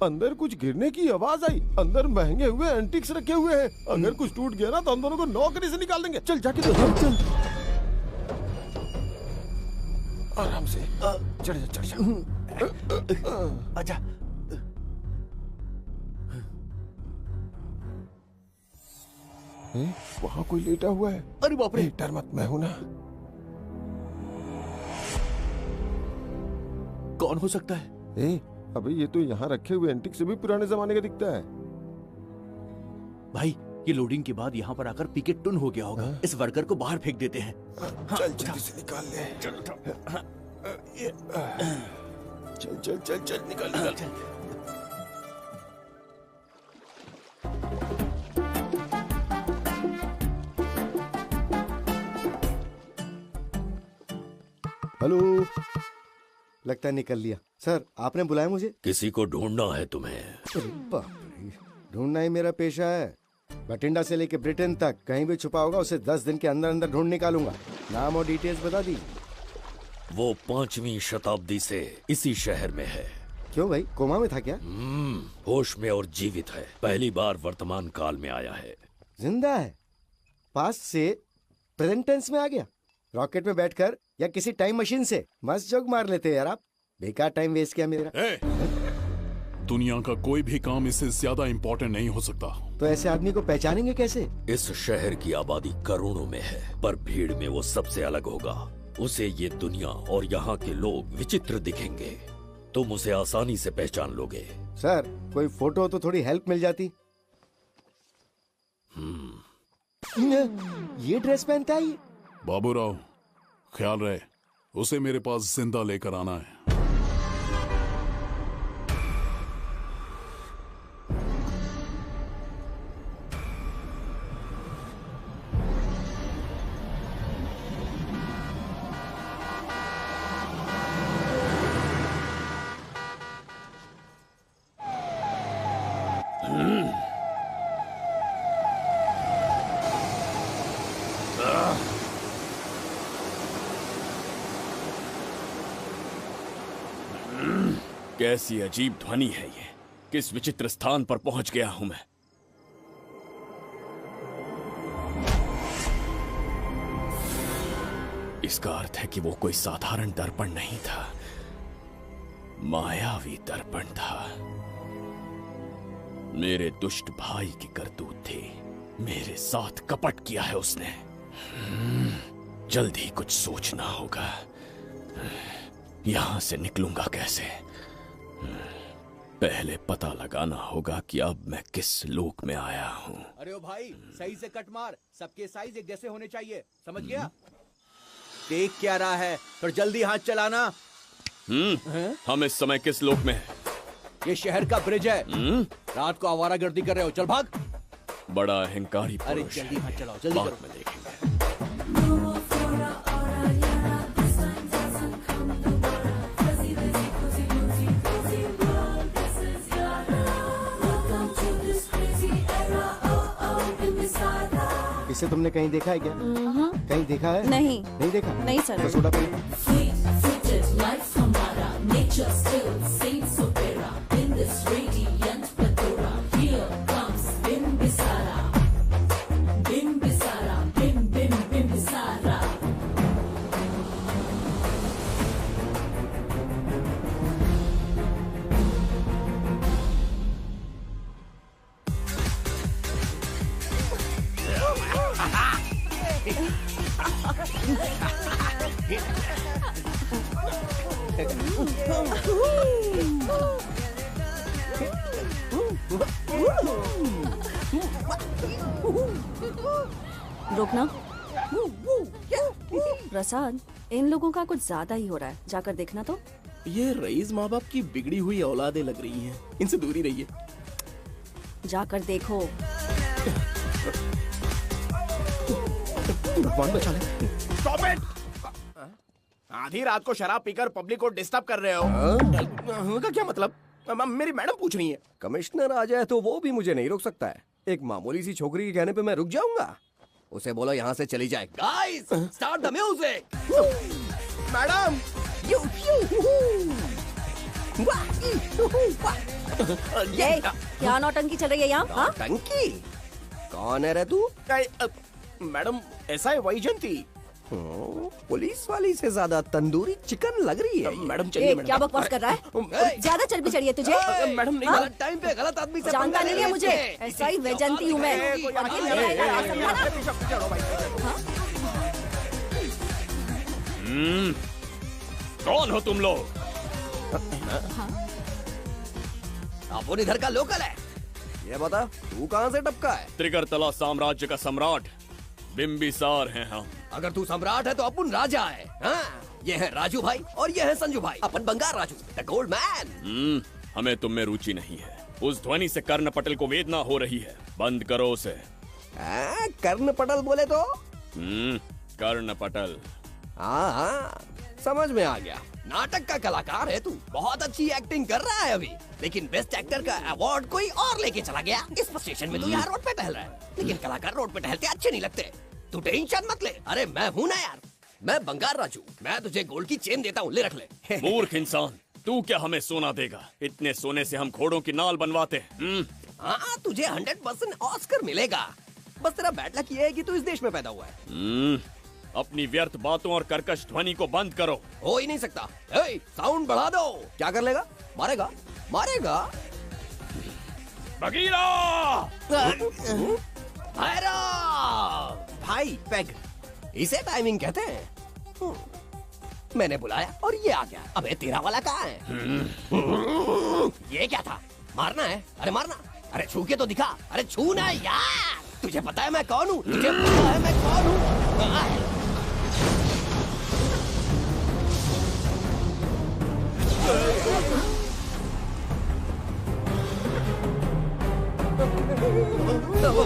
अंदर कुछ गिरने की आवाज आई। अंदर महंगे हुए एंटिक्स रखे हुए हैं। अगर कुछ टूट गया ना तो हम दोनों को नौकरी से निकाल देंगे। चल जाके देख। चल आराम से चढ़ जा, चढ़ जा। आजा। वहाँ कोई लेटा हुआ है। अरे बाप रे! डर मत, मैं हूं ना। कौन हो सकता है? अबे ये तो यहाँ रखे हुए एंटिक से भी पुराने जमाने का दिखता है। भाई, ये लोडिंग के बाद यहाँ पर आकर पिकेट टुन हो गया होगा। इस वर्कर को बाहर फेंक देते हैं। चल जल्दी से निकाल ले। चल चल चल चल निकाल। हेलो, लगता है निकल लिया। सर, आपने बुलाया मुझे? किसी को ढूंढना है तुम्हें। अरे बाप रे, ढूंढना ही मेरा पेशा है। बठिंडा से लेके ब्रिटेन तक कहीं भी छुपा होगा उसे 10 दिन के अंदर अंदर ढूंढ निकालूंगा। नाम और डिटेल्स बता दी। वो 5वीं शताब्दी से इसी शहर में है। क्यों भाई, कोमा में था क्या? होश में और जीवित है। पहली बार वर्तमान काल में आया है। जिंदा है? पास्ट से प्रेजेंट टेंस में आ गया? रॉकेट में बैठकर या किसी टाइम मशीन से? मस्त जोक मार लेते यार आप। बेकार टाइम वेस्ट किया मेरा। दुनिया का कोई भी काम इससे ज्यादा इम्पोर्टेंट नहीं हो सकता। तो ऐसे आदमी को पहचानेंगे कैसे? इस शहर की आबादी करोड़ों में है, पर भीड़ में वो सबसे अलग होगा। उसे ये दुनिया और यहाँ के लोग विचित्र दिखेंगे। तुम उसे आसानी से पहचान लोगे। सर, कोई फोटो तो थोड़ी हेल्प मिल जाती। ये ड्रेस पहनता है ये? बाबूराव, ख्याल रहे, उसे मेरे पास जिंदा लेकर आना है। कैसी अजीब ध्वनि है ये। किस विचित्र स्थान पर पहुंच गया हूं मैं। इसका अर्थ है कि वो कोई साधारण दर्पण नहीं था, मायावी दर्पण था। मेरे दुष्ट भाई की करतूत थी। मेरे साथ कपट किया है उसने। जल्द ही कुछ सोचना होगा। यहां से निकलूंगा कैसे? पहले पता लगाना होगा कि अब मैं किस लोक में आया हूँ। अरे ओ भाई, सही से कट मार। सबके साइज एक जैसे होने चाहिए, समझ गया? देख क्या रहा है, तो जल्दी हाथ चलाना। हम इस समय किस लोक में हैं? ये शहर का ब्रिज है। रात को आवारागर्दी कर रहे हो, चल भाग। बड़ा अहंकारी अरे पुरुष जल्दी है। हाथ चलाओ, जल्दी बाद करो। में देखेंगे। इसे तुमने कहीं देखा है क्या? कहीं देखा है? नहीं। नहीं देखा? नहीं सर। तो सोडा पी। रुकना। प्रसाद, इन लोगों का कुछ ज्यादा ही हो रहा है, जाकर देखना तो। ये रईस माँ बाप की बिगड़ी हुई औलादें लग रही हैं, इनसे दूरी रहिए। जाकर देखो। भगवान बचा ले। Stop it! आधी रात को शराब पीकर पब्लिक को डिस्टर्ब कर रहे हो। का क्या मतलब? मेरी मैडम पूछ रही है। कमिश्नर आ जाए तो वो भी मुझे नहीं रोक सकता है। एक मामूली सी छोकरी के कहने पे मैं रुक जाऊंगा? उसे बोलो यहाँ से चली जाए। Guys, start the music. Madam, ये क्या नौटंकी चल रही है यहाँ? नौटंकी? कौन है रे तू? मैडम, ऐसा है वैजंती। पुलिस वाली से ज्यादा तंदूरी चिकन लग रही है। मैडम चलिए। क्या बकवास कर रहा है? ज्यादा चर्बी चढ़ी है तुझे? मैडम नहीं। गलत टाइम पे गलत आदमी से जानता नहीं है मुझे। ऐसा ही वैजंती हूँ मैं। कौन हो तुम लोग? अपन इधर का लोकल है। ये बता, तू कहाँ से टपका है? त्रिगर्तला साम्राज्य का सम्राट बिम्बिसार हैं हम। अगर तू सम्राट है तो अपन राजा है। हाँ? ये है राजू भाई और ये है संजू भाई, अपन बंगार राजू, द गोल्ड मैन। हमें तुम में रुचि नहीं है। उस ध्वनि से कर्ण पटल को वेदना हो रही है, बंद करो उसे। कर्ण पटल बोले तो? कर्ण पटल। हाँ, समझ में आ गया। नाटक का कलाकार है तू, बहुत अच्छी एक्टिंग कर रहा है अभी, लेकिन बेस्ट एक्टर का अवार्ड कोई और लेके चला गया। इस स्टेशन में तू यहाँ रोड पे टहल रहा है, लेकिन कलाकार रोड पे टहलते अच्छे नहीं लगते। तू टेंशन मत ले। अरे मैं हूँ ना यार, मैं बंगार राजू, मैं तुझे गोल्ड की चेन देता हूँ, ले रख ले। मूर्ख इंसान, तू क्या हमें सोना देगा? इतने सोने से हम घोड़ों की नाल बनवाते हैं। हाँ, तुझे 100% ऑस्कर मिलेगा। बस तेरा बैड लक ये है कि तू इस देश में पैदा हुआ है। अपनी व्यर्थ बातों और कर्कश ध्वनि को बंद करो। हो ही नहीं सकता। साउंड बढ़ा दो। क्या कर लेगा? मारेगा? मारेगा? बगीरा! भाई पैग, इसे टाइमिंग कहते हैं। मैंने बुलाया और ये आ गया। अबे तेरा वाला कहाँ है? ये क्या था? मारना है? अरे मारना। अरे छू के तो दिखा। अरे छू ना यार। तुझे पता है मैं कौन हूँ? तुझे पता है मैं कौन हूँ?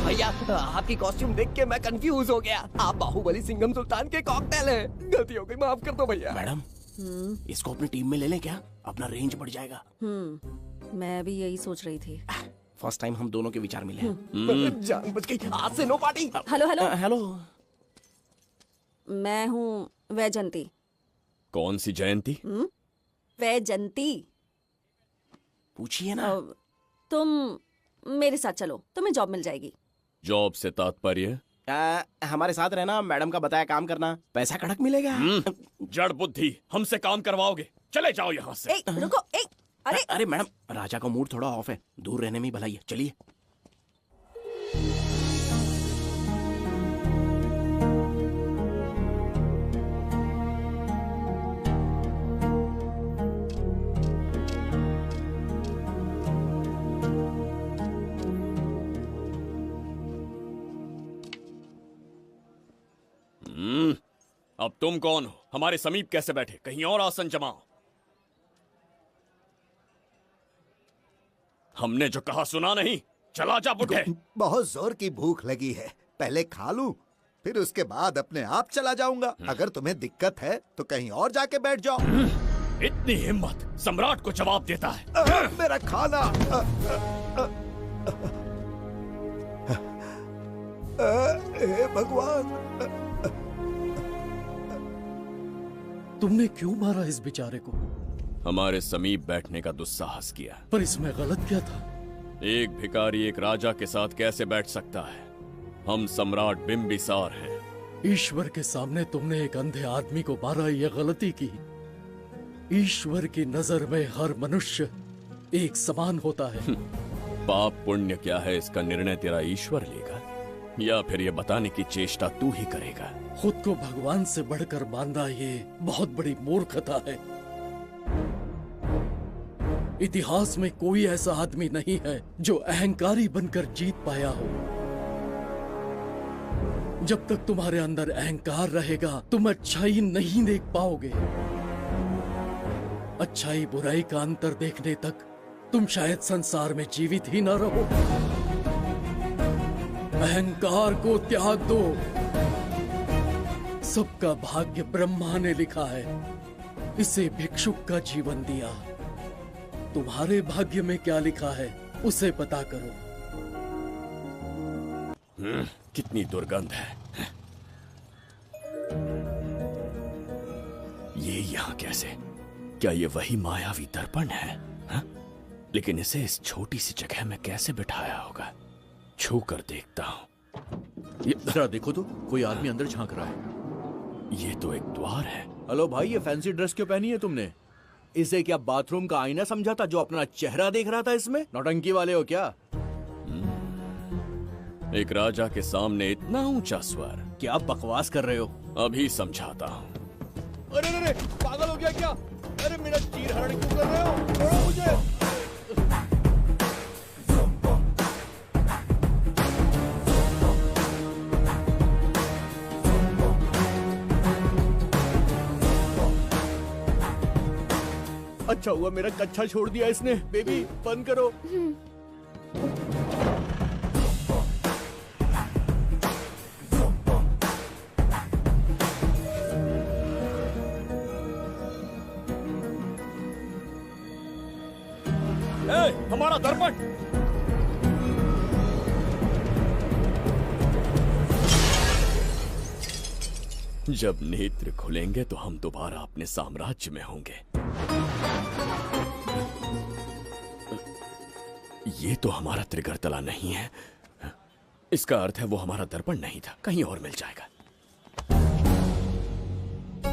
भैया, आपकी कॉस्ट्यूम देख के मैं कंफ्यूज हो गया। आप बाहुबली सिंघम सुल्तान के कॉकटेल हैं। गलती हो गई, माफ कर दो भैया। मैडम, इसको अपनी टीम में ले लें क्या? अपना रेंज बढ़ जाएगा। मैं भी यही सोच रही थी। फर्स्ट टाइम हम दोनों के विचार मिले। जान बच गई। आज से no party. Hello hello hello. मैं हूँ वैजंती। कौन सी जयंती? वैजंती। पूछिए ना। तुम मेरे साथ चलो, तुम्हें जॉब मिल जाएगी। जॉब से तात्पर्य? हमारे साथ रहना, मैडम का बताया काम करना, पैसा कड़क मिलेगा। जड़ बुद्धि, हमसे काम करवाओगे? चले जाओ यहाँ से। रुको। अरे मैडम, राजा का मूड थोड़ा ऑफ है, दूर रहने में ही भलाई है। चलिए। अब तुम कौन हो? हमारे समीप कैसे बैठे? कहीं और आसन जमाओ। हमने जो कहा सुना नहीं? चला जा बुढ़े। बहुत जोर की भूख लगी है, पहले खा लूं, फिर उसके बाद अपने आप चला जाऊंगा। अगर तुम्हें दिक्कत है तो कहीं और जाके बैठ जाओ। इतनी हिम्मत, सम्राट को जवाब देता है। मेरा खाना। हे भगवान, तुमने क्यों मारा इस बेचारे को? हमारे समीप बैठने का दुस्साहस किया। पर इसमें गलत क्या था? एक भिखारी एक राजा के साथ कैसे बैठ सकता है? हम सम्राट बिम्बिसार हैं। ईश्वर के सामने तुमने एक अंधे आदमी को मारा, ये गलती की। ईश्वर की नजर में हर मनुष्य एक समान होता है। पाप पुण्य क्या है इसका निर्णय तेरा ईश्वर लेगा, या फिर ये बताने की चेष्टा तू ही करेगा? खुद को भगवान से बढ़कर मानना ये बहुत बड़ी मूर्खता है। इतिहास में कोई ऐसा आदमी नहीं है जो अहंकारी बनकर जीत पाया हो। जब तक तुम्हारे अंदर अहंकार रहेगा तुम अच्छाई नहीं देख पाओगे। अच्छाई बुराई का अंतर देखने तक तुम शायद संसार में जीवित ही न रहो। अहंकार को त्याग दो। सबका भाग्य ब्रह्मा ने लिखा है, इसे भिक्षुक का जीवन दिया। तुम्हारे भाग्य में क्या लिखा है उसे पता करो। कितनी दुर्गंध है। ये यहाँ कैसे? क्या ये वही मायावी दर्पण है? हा? लेकिन इसे इस छोटी सी जगह में कैसे बिठाया होगा? छू कर देखता हूँ। ये जरा देखो तो, कोई आदमी अंदर झांक रहा है। ये तो एक द्वार है। हेलो भाई, ये फैंसी ड्रेस क्यों पहनी है तुमने? इसे क्या बाथरूम का आईना समझा था जो अपना चेहरा देख रहा था इसमें? नौटंकी वाले हो क्या? एक राजा के सामने इतना ऊंचा स्वर। क्या बकवास कर रहे हो? अभी समझाता हूँ। अरे अरे, पागल हो गया क्या? अरे मेरा चीर हरण क्यों कर रहे हो? छोड़ो मुझे। अच्छा हुआ मेरा कच्छा छोड़ दिया इसने। बेबी बंद करो। हमारा दर्पण। जब नेत्र खुलेंगे तो हम दोबारा अपने साम्राज्य में होंगे। ये तो हमारा त्रिगर्तला नहीं है। इसका अर्थ है वो हमारा दर्पण नहीं था, कहीं और मिल जाएगा।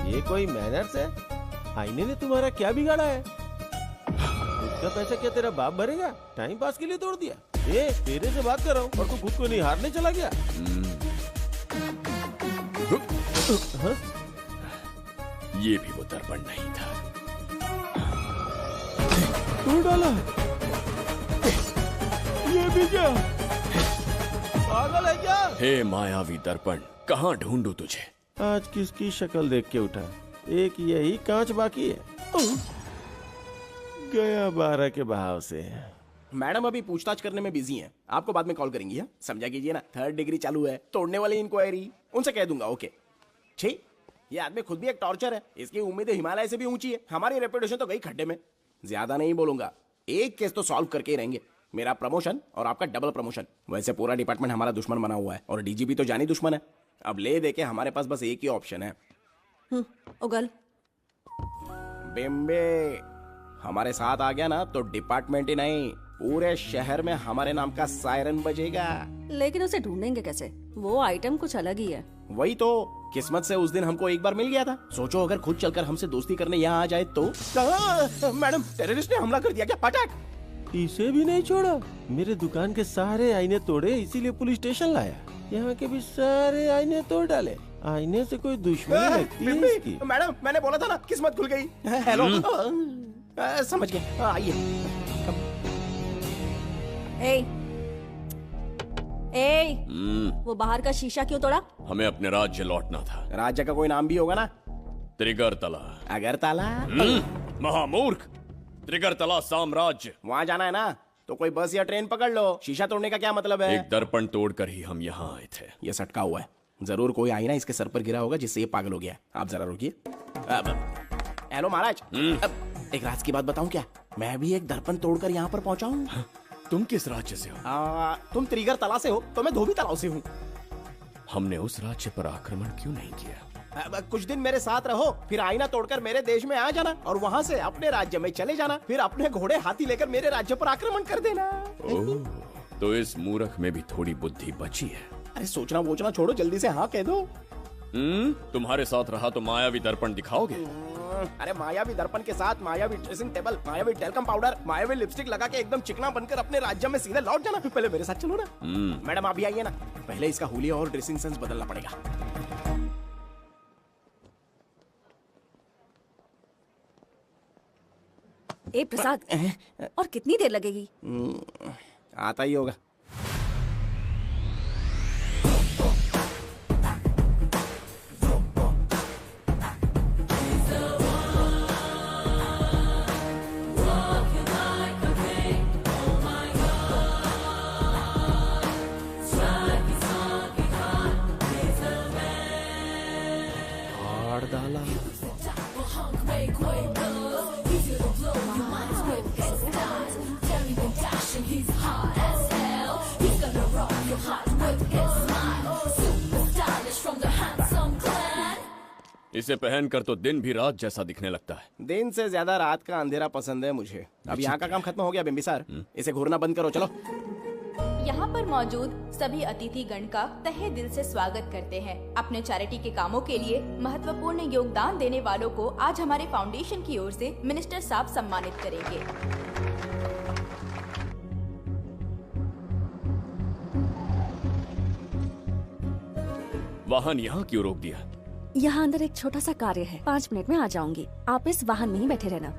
ये कोई मैनर्स है? आईने ने तुम्हारा क्या बिगाड़ा है? उसका पैसा क्या तेरा बाप भरेगा? टाइम पास के लिए तोड़ दिया। ये तेरे से बात कर रहा हूँ और तू खुद को निहारने चला गया। हाँ? ये भी वो दर्पण नहीं था। तोड़ डाला। ये भी क्या? पागल है क्या? हे मायावी दर्पण, कहाँ ढूंढूं तुझे? आज किसकी शक्ल देख के उठा? एक यही कांच बाकी है। गया 12 के बहाव से। मैडम अभी पूछताछ करने में बिजी हैं। आपको बाद में कॉल करेंगी। है समझा कीजिए ना, 3rd डिग्री चालू है। तोड़ने वाली इंक्वायरी उनसे कह दूंगा। ओके ठीक। ये आदमी खुद भी एक टॉर्चर है। इसकी उम्मीदें हिमालय से भी ऊंची है। हमारी रेपुटेशन तो गई खड्डे में। ज्यादा नहीं बोलूंगा, एक केस तो सॉल्व करके ही रहेंगे। मेरा प्रमोशन और आपका डबल प्रमोशन। वैसे पूरा डिपार्टमेंट हमारा दुश्मन बना हुआ है और डीजीपी तो जानी दुश्मन है। अब ले दे के हमारे पास बस एक ही ऑप्शन है। उगल बिम्बे हमारे साथ आ गया ना तो डिपार्टमेंट ही नहीं पूरे शहर में हमारे नाम का सायरन बजेगा। लेकिन उसे ढूंढेंगे कैसे? वो आइटम कुछ अलग ही है। वही तो, किस्मत से उस दिन हमको एक बार मिल गया था। सोचो अगर खुद चलकर हमसे दोस्ती करने यहाँ आ जाए तो। मैडम टेररिस्ट ने हमला कर दिया क्या? पटाक। इसे भी नहीं छोड़ा। मेरे दुकान के सारे आईने तोड़े, इसीलिए पुलिस स्टेशन लाया। यहाँ के भी सारे आईने तोड़ डाले। आईने से कोई दुश्मनी लगती है इसकी। मैडम मैंने बोला था ना, किस्मत खुल गई। हेलो समझ गए, आइए। वो बाहर का शीशा क्यों तोड़ा? हमें अपने राज्य लौटना था। राज्य का कोई नाम भी होगा ना? त्रिगर्तला। अगरतला? महामूर्ख, त्रिगर्तला साम्राज्य। वहाँ जाना है ना तो कोई बस या ट्रेन पकड़ लो। शीशा तोड़ने का क्या मतलब है? एक दर्पण तोड़कर ही हम यहाँ आए थे। ये सटका हुआ है, जरूर कोई आईना इसके सर पर गिरा होगा जिससे ये पागल हो गया। आप जरा रुकिए। हेलो महाराज, एक राज की बात बताऊं क्या? मैं भी एक दर्पण तोड़कर यहाँ पर पहुंचा हूँ। तुम किस राज्य से हो? तुम त्रिगर्तला से हो तो मैं धोबी तालाब से हूँ। हमने उस राज्य पर आक्रमण क्यों नहीं किया? कुछ दिन मेरे साथ रहो, फिर आईना तोड़कर मेरे देश में आ जाना और वहाँ से अपने राज्य में चले जाना, फिर अपने घोड़े हाथी लेकर मेरे राज्य पर आक्रमण कर देना। ओह, तो इस मूर्ख में भी थोड़ी बुद्धि बची है। अरे सोचना वोचना छोड़ो, जल्दी से हाँ कह दो। तुम्हारे साथ रहा तो मायावी दर्पण दिखाओगे? अरे मायावी दर्पण के साथ मायावी ड्रेसिंग टेबल, मायावी टेलकम पाउडर, मायावी लिपस्टिक लगा के एकदम चिकना बनकर अपने राज्य में सीधे लौट जाना। पहले मेरे साथ चलो ना। मैडम आप भी आइए ना, पहले इसका हुलिया और ड्रेसिंग सेंस बदलना पड़ेगा। ए प्रसाद, और कितनी देर लगेगी? आता ही होगा। इसे पहनकर तो दिन भी रात जैसा दिखने लगता है। दिन से ज्यादा रात का अंधेरा पसंद है मुझे। अब यहाँ का काम खत्म हो गया बिम्बिसार, इसे घूरना बंद करो, चलो। यहाँ पर मौजूद सभी अतिथि गण का तहे दिल से स्वागत करते हैं। अपने चैरिटी के कामों के लिए महत्वपूर्ण योगदान देने वालों को आज हमारे फाउंडेशन की ओर से मिनिस्टर साहब सम्मानित करेंगे। वाहन यहाँ क्यों रोक दिया? यहाँ अंदर एक छोटा सा कार्य है, 5 मिनट में आ जाऊंगी। आप इस वाहन में ही बैठे रहना।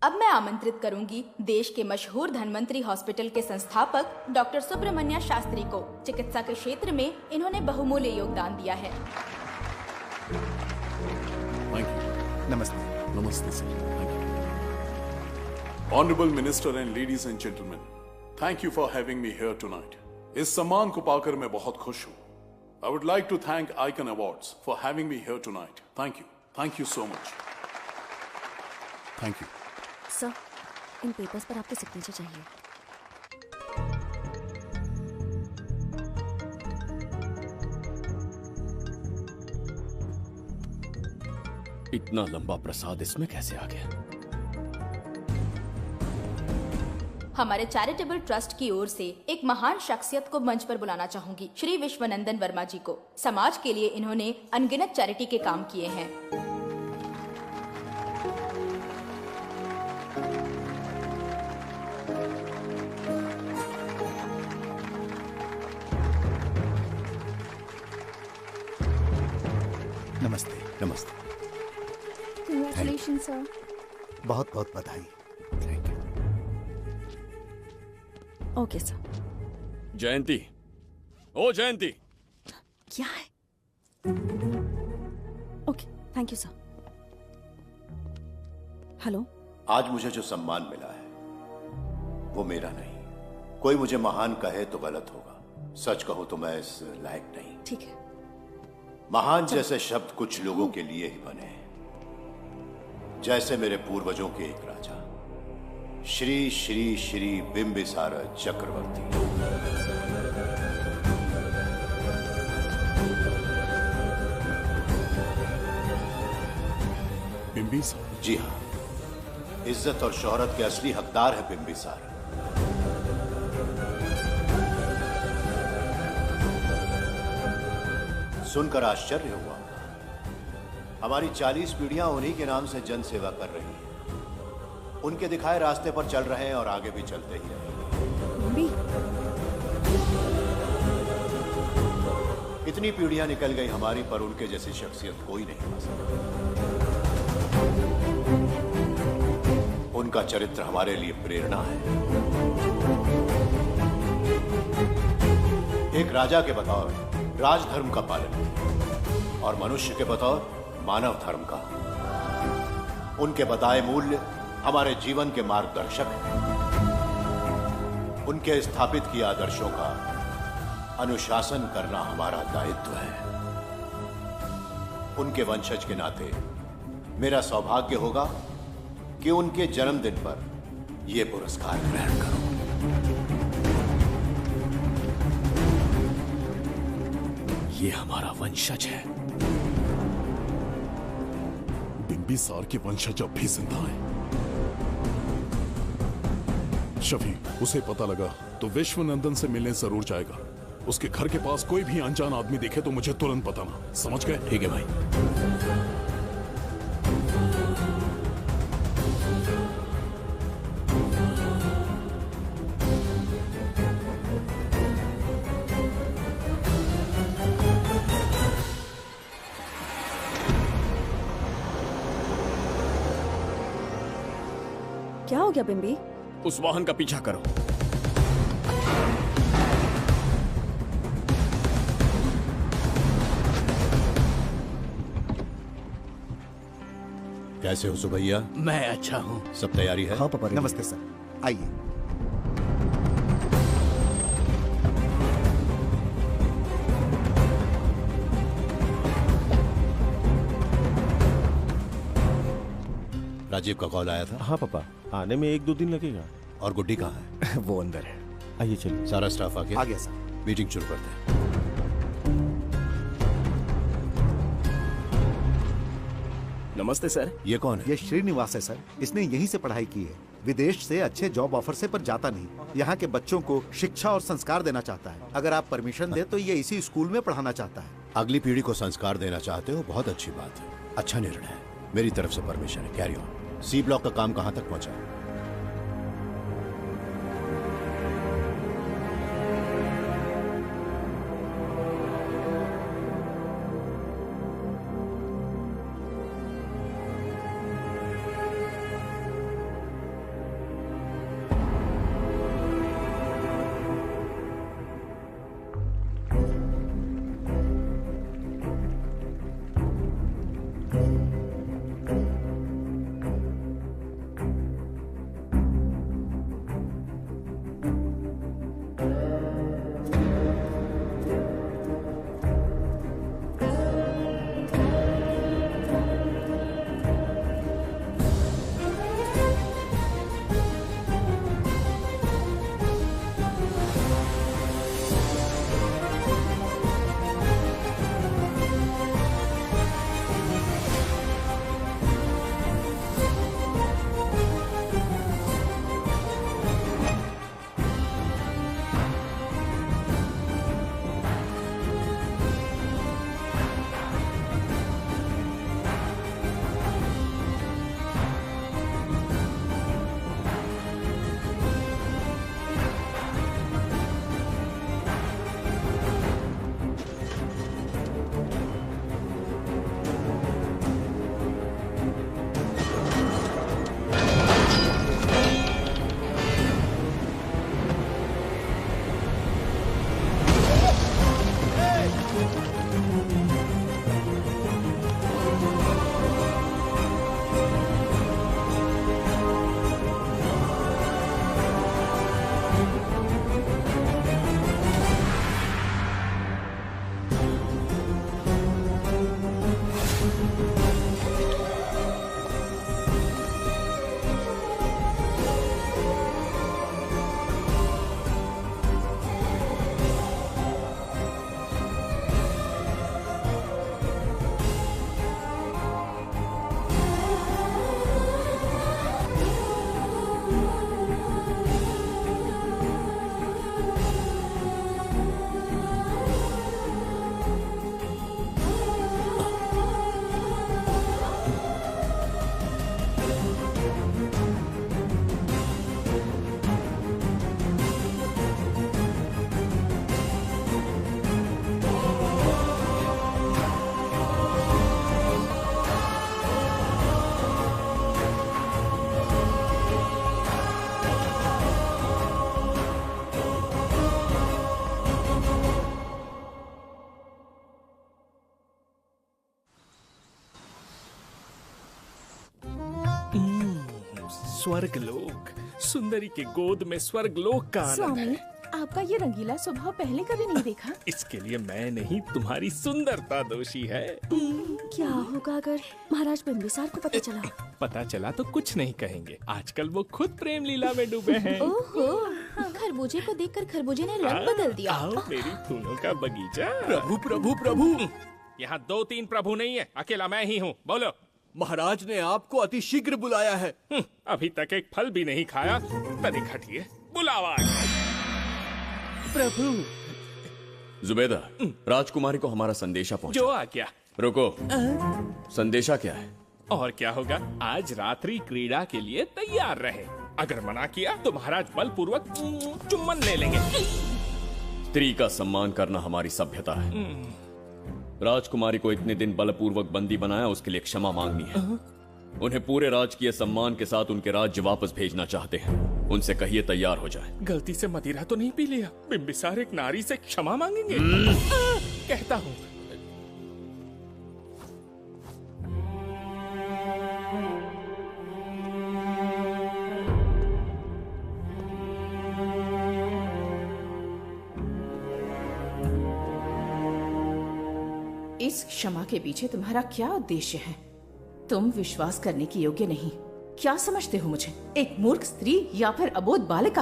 अब मैं आमंत्रित करूंगी देश के मशहूर धन्वंतरी हॉस्पिटल के संस्थापक डॉक्टर सुब्रमण्य शास्त्री को। चिकित्सा के क्षेत्र में इन्होंने बहुमूल्य योगदान दिया है। नमस्ते। नमस्ते sir. Honorable Minister and ladies and gentlemen, thank you for having me here tonight. इस सम्मान को पाकर मैं बहुत खुश हूँ। I would like to thank Icon Awards for having me here tonight. Thank you. Thank you so much. Thank you. Sir, in papers पर आपके सिग्नेचर चाहिए। इतना लंबा प्रसाद इसमें कैसे आ गया? हमारे चैरिटेबल ट्रस्ट की ओर से एक महान शख्सियत को मंच पर बुलाना चाहूंगी, श्री विश्वनंदन वर्मा जी को। समाज के लिए इन्होंने अनगिनत चैरिटी के काम किए हैं। नमस्ते। नमस्ते। Congratulations, sir. बहुत बहुत बधाई। Thank you. Okay sir. Jayanti, ओ जयंती। क्या है? Okay, thank you sir. Hello. आज मुझे जो सम्मान मिला है वो मेरा नहीं। कोई मुझे महान कहे तो गलत होगा, सच कहूं तो मैं इस लायक नहीं। ठीक है। महान जैसे शब्द कुछ लोगों के लिए ही बने, जैसे मेरे पूर्वजों के एक राजा श्री श्री श्री बिंबिसार चक्रवर्ती। बिंबिसार? जी हाँ, इज्जत और शोहरत के असली हकदार है बिंबिसार। सुनकर आश्चर्य हुआ। हमारी 40 पीढ़ियां उन्हीं के नाम से जन सेवा कर रही हैं। उनके दिखाए रास्ते पर चल रहे हैं और आगे भी चलते ही रहेंगे। इतनी पीढ़ियां निकल गई हमारी, पर उनके जैसी शख्सियत कोई नहीं पा सकता। उनका चरित्र हमारे लिए प्रेरणा है। एक राजा के बतौर राजधर्म का पालन और मनुष्य के बतौर मानव धर्म का। उनके बताए मूल्य हमारे जीवन के मार्गदर्शक हैं। उनके स्थापित किए आदर्शों का अनुशासन करना हमारा दायित्व है। उनके वंशज के नाते मेरा सौभाग्य होगा कि उनके जन्मदिन पर यह पुरस्कार ग्रहण करूं। ये हमारा वंशज है। बिंबिसार के वंशज अब भी जिंदा है। शफी, उसे पता लगा तो विश्वनंदन से मिलने जरूर जाएगा। उसके घर के पास कोई भी अनजान आदमी दिखे तो मुझे तुरंत बताना, समझ गए? ठीक है भाई। क्या हो गया बिम्बी? उस वाहन का पीछा करो। कैसे हो सुभैया? मैं अच्छा हूँ। सब तैयारी है? हाँ पापा। नमस्ते सर, आइए। राजीव का कॉल आया था? हाँ पापा, आने में 1-2 दिन लगेगा। और गुड्डी कहाँ है? वो अंदर है। आइए चलिए। सारा स्टाफ आ गया? आ गया सर। मीटिंग शुरू करते हैं। नमस्ते सर। ये कौन है? ये श्रीनिवास है सर। इसने यहीं से पढ़ाई की है। विदेश से अच्छे जॉब ऑफर से पर जाता नहीं। यहाँ के बच्चों को शिक्षा और संस्कार देना चाहता है। अगर आप परमिशन दे तो ये इसी स्कूल में पढ़ाना चाहता है। अगली पीढ़ी को संस्कार देना चाहते हो, बहुत अच्छी बात है, अच्छा निर्णय है। मेरी तरफ से परमिशन है, कैरी ऑन। सी ब्लॉक का काम कहाँ तक पहुँचा? स्वर्गलोक, सुंदरी के गोद में स्वर्गलोक का आनंद स्वामी, है। आपका ये रंगीला स्वभाव पहले कभी नहीं देखा। इसके लिए मैं नहीं, तुम्हारी सुंदरता दोषी है। क्या होगा अगर महाराज बिंबिसार को पता चला? पता चला तो कुछ नहीं कहेंगे, आजकल वो खुद प्रेम लीला में डूबे हैं। ओहो, खरबूजे को देखकर खरबूजे ने रंग बदल दिया। आओ मेरी फूलों का बगीचा। प्रभु प्रभु प्रभु, यहाँ 2-3 प्रभु नहीं है, अकेला मैं ही हूँ। बोलो। महाराज ने आपको अति शीघ्र बुलाया है। अभी तक एक फल भी नहीं खाया, तनिक हटिए, बुलावा। प्रभु। जुबैदा, राजकुमारी को हमारा संदेशा पहुंचा। जो आ गया। रुको, संदेशा क्या है? और क्या होगा, आज रात्रि क्रीड़ा के लिए तैयार रहे। अगर मना किया तो महाराज बलपूर्वक चुम्बन ले लेंगे। स्त्री का सम्मान करना हमारी सभ्यता है। राजकुमारी को इतने दिन बलपूर्वक बंदी बनाया, उसके लिए क्षमा मांगनी है। उन्हें पूरे राजकीय सम्मान के साथ उनके राज्य वापस भेजना चाहते हैं। उनसे कहिए तैयार हो जाए। गलती से मदिरा तो नहीं पी लिया? बिंबिसार एक नारी से क्षमा मांगेंगे? कहता हूँ। इस क्षमा के पीछे तुम्हारा क्या उद्देश्य है? तुम विश्वास करने के योग्य नहीं। क्या समझते हो मुझे, एक मूर्ख स्त्री या फिर अबोध बालिका?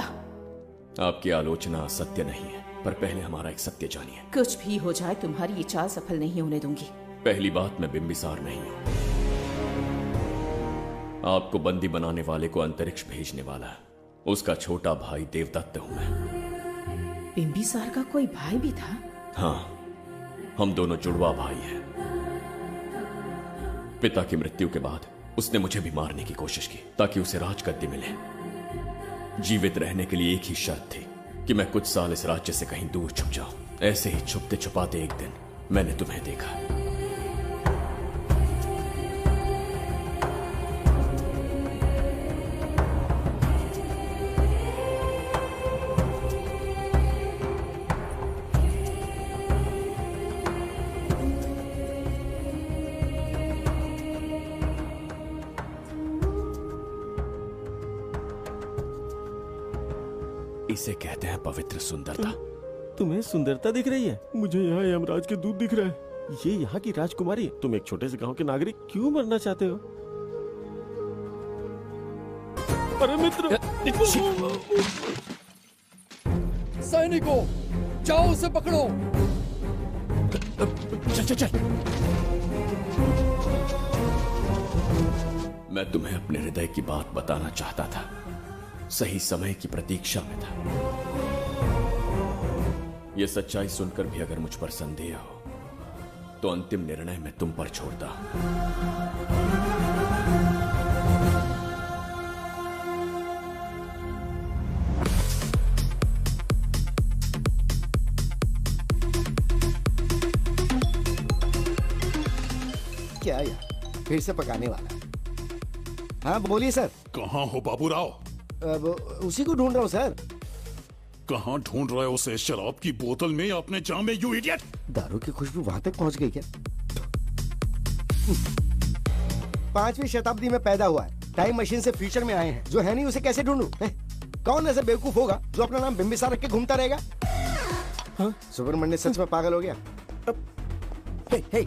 आपकी आलोचना सत्य नहीं है, पर पहले हमारा एक सत्य जानिए। कुछ भी हो जाए, तुम्हारी ये चाल सफल नहीं होने दूंगी। पहली बात, मैं बिंबिसार नहीं हूँ। आपको बंदी बनाने वाले को अंतरिक्ष भेजने वाला है उसका छोटा भाई देवदत्त हूँ मैं। बिंबिसार का कोई भाई भी था? हाँ, हम दोनों जुड़वा भाई हैं। पिता की मृत्यु के बाद उसने मुझे भी मारने की कोशिश की ताकि उसे राजगद्दी मिले। जीवित रहने के लिए एक ही शर्त थी कि मैं कुछ साल इस राज्य से कहीं दूर छुप जाऊं। ऐसे ही छुपते छुपाते एक दिन मैंने तुम्हें देखा। इसे कहते हैं पवित्र सुंदरता। तुम्हें सुंदरता दिख रही है? मुझे यहाँ यमराज के दूत दिख रहा है। ये यहाँ की राजकुमारी है। तुम एक छोटे से गांव के नागरिक क्यों मरना चाहते हो? अरे मित्र! सैनिकों, जाओ उसे पकड़ो। चल चल चल। मैं तुम्हें अपने हृदय की बात बताना चाहता था, सही समय की प्रतीक्षा में था। यह सच्चाई सुनकर भी अगर मुझ पर संदेह हो तो अंतिम निर्णय मैं तुम पर छोड़ता हूं। क्या यार, फिर से पकाने वाला? हाँ बोलिए सर। कहाँ हो बाबूराव? अब उसी को ढूंढ रहा हूँ सर। कहाँ ढूंढ रहे हो उसे? शराब की बोतल में या अपने जाम में, यू इडियट? दारू की खुशबू वहां तक पहुंच गई क्या? 5वीं शताब्दी में पैदा हुआ है, टाइम मशीन से फ्यूचर में आए हैं। जो है नहीं उसे कैसे ढूंढूं? कौन ऐसा बेवकूफ होगा जो अपना नाम बिंबिसार रख के घूमता रहेगा? हाँ? सुब्रमण्य सच में पागल हो गया। हे,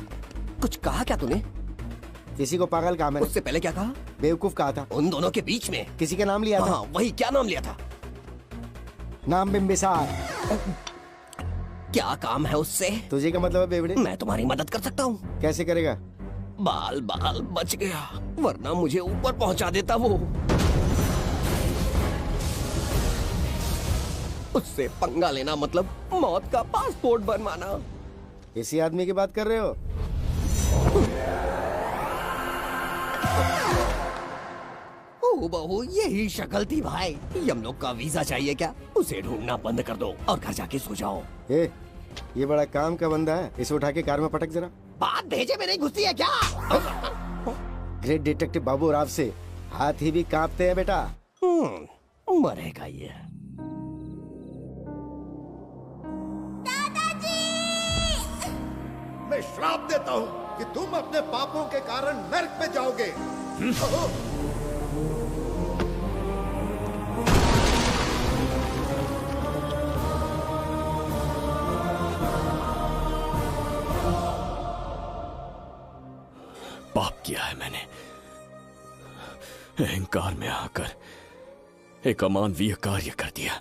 कुछ कहा क्या तूने? किसी को पागल कहा मैंने। उससे पहले क्या कहा? बेवकूफ कहा था। उन दोनों के बीच में किसी का नाम लिया था। वही, क्या नाम लिया था? नाम बिंबिसार। क्या काम है उससे? तुझे क्या मतलब है बेवड़े? मैं तुम्हारी मदद कर सकता हूँ। कैसे करेगा? बाल बच गया, वरना मुझे ऊपर पहुंचा देता वो। उससे पंगा लेना मतलब मौत का पासपोर्ट बनवाना। इसी आदमी की बात कर रहे हो? ओ बहू, यही शक्ल थी भाई। यमलोक का वीजा चाहिए क्या? उसे ढूंढना बंद कर दो और घर जाके सो जाओ। ये बड़ा काम का बंदा है, इसे उठा के कार में पटक जरा। बात भेजे में नहीं घुसती है क्या? ग्रेट डिटेक्टिव बाबू राव से हाथी भी कांपते हैं बेटा। मरेगा ये। मैं श्राप देता हूँ कि तुम अपने पापों के कारण नरक में जाओगे। किया है मैंने। अहंकार में आकर एक अमानवीय कार्य कर दिया,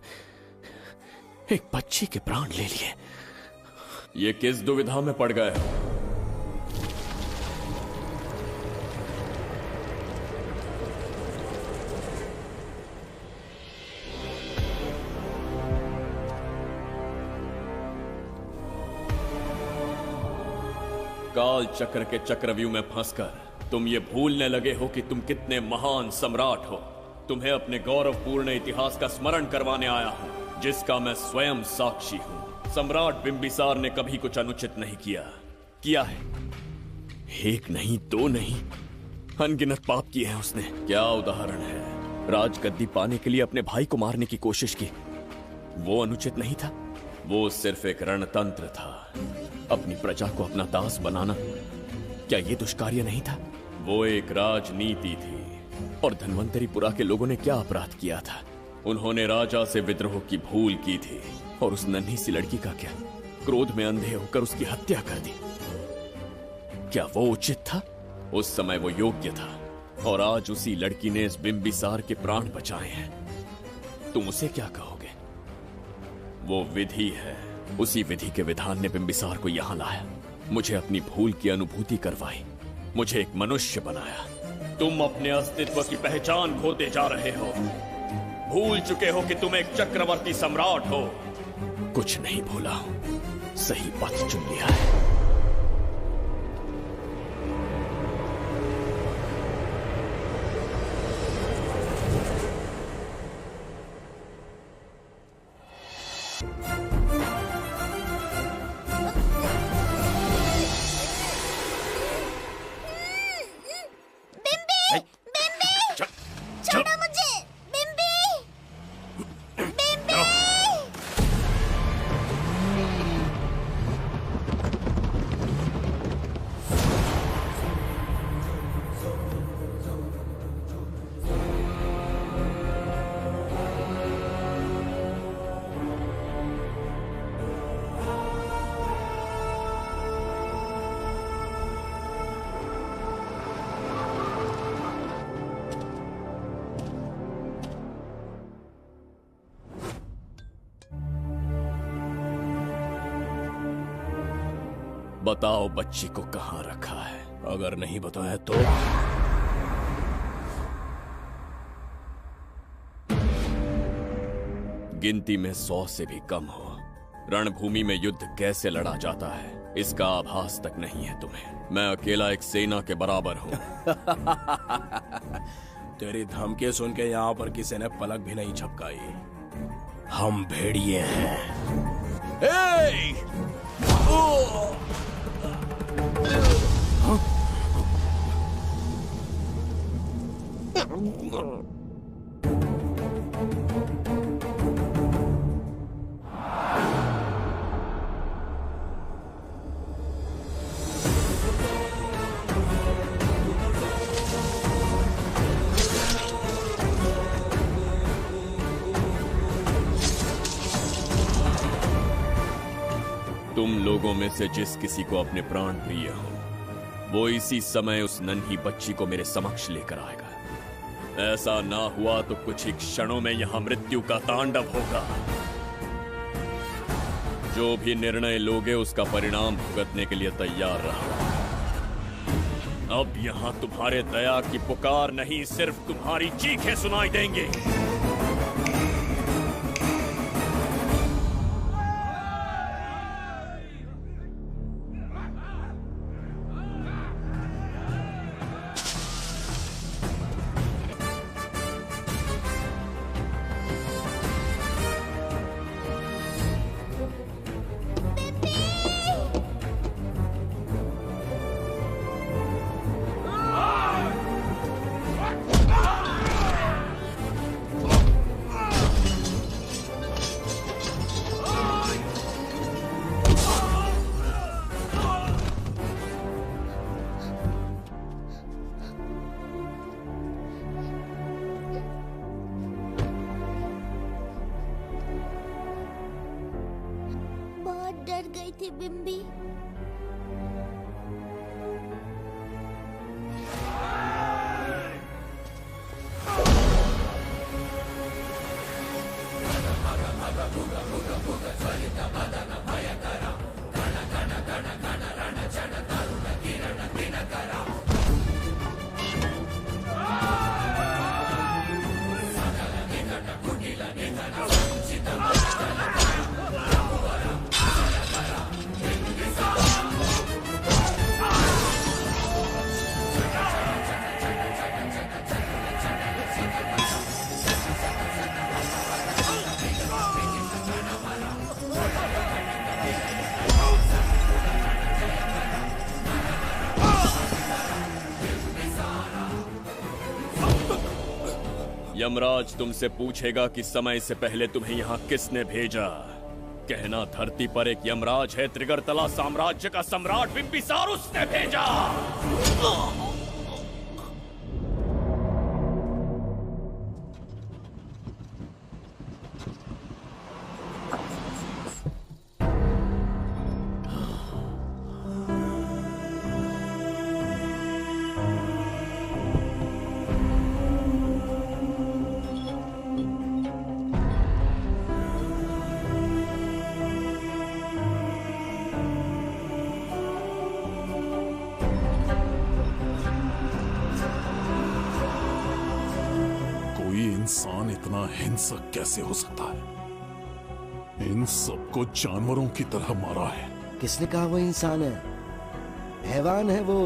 एक बच्ची के प्राण ले लिए। ये किस दुविधा में पड़ गए हो? काल चक्र के चक्रव्यूह में फंसकर तुम ये भूलने लगे हो कि तुम कितने महान सम्राट हो। तुम्हें अपने गौरवपूर्ण इतिहास का स्मरण करवाने आया हूं, जिसका मैं स्वयं साक्षी हूं। सम्राट बिंबिसार ने कभी कुछ अनुचित नहीं किया है। एक नहीं, दो नहीं, अनगिनत पाप किए हैं उसने। क्या उदाहरण है? राजगद्दी पाने के लिए अपने भाई को मारने की कोशिश की, वो अनुचित नहीं था? वो सिर्फ एक रणतंत्र था। अपनी प्रजा को अपना दास बनाना, क्या ये दुष्कार्य नहीं था? वो एक राजनीति थी। और धन्वंतरीपुरा के लोगों ने क्या अपराध किया था? उन्होंने राजा से विद्रोह की भूल की थी, और उस नन्ही सी लड़की का क्या? क्रोध में अंधे होकर उसकी हत्या कर दी। क्या वो उचित था? उस समय वो योग्य था, और आज उसी लड़की ने इस बिंबिसार के प्राण बचाए हैं। तुम उसे क्या कहोगे? वो विधि है। उसी विधि के विधान ने बिंबिसार को यहां लाया, मुझे अपनी भूल की अनुभूति करवाई, मुझे एक मनुष्य बनाया। तुम अपने अस्तित्व की पहचान खोते जा रहे हो। भूल चुके हो कि तुम एक चक्रवर्ती सम्राट हो। कुछ नहीं भूला हूं, सही पथ चुन लिया है। बताओ बच्ची को कहां रखा है? अगर नहीं बताया तो गिनती में 100 से भी कम हो। रणभूमि में युद्ध कैसे लड़ा जाता है, इसका आभास तक नहीं है तुम्हें। मैं अकेला एक सेना के बराबर हूं। तेरी धमकी सुन के यहाँ पर किसी ने पलक भी नहीं झपकाई। हम भेड़िए हैं। तुम लोगों में से जिस किसी को अपने प्राण प्रिय हो, वो इसी समय उस नन्ही बच्ची को मेरे समक्ष लेकर आएगा। ऐसा ना हुआ तो कुछ ही क्षणों में यहां मृत्यु का तांडव होगा। जो भी निर्णय लोगे उसका परिणाम भुगतने के लिए तैयार रहो। अब यहां तुम्हारे दया की पुकार नहीं, सिर्फ तुम्हारी चीखें सुनाई देंगी। डर गई थी बिम्बी। यमराज तुमसे पूछेगा कि समय से पहले तुम्हें यहाँ किसने भेजा। कहना धरती पर एक यमराज है, त्रिगर्तला साम्राज्य का सम्राट बिम्बिसार उसने भेजा। इंसान इतना हिंसक कैसे हो सकता है? इन सबको जानवरों की तरह मारा है। किसने कहा वो इंसान है? हैवान है वो।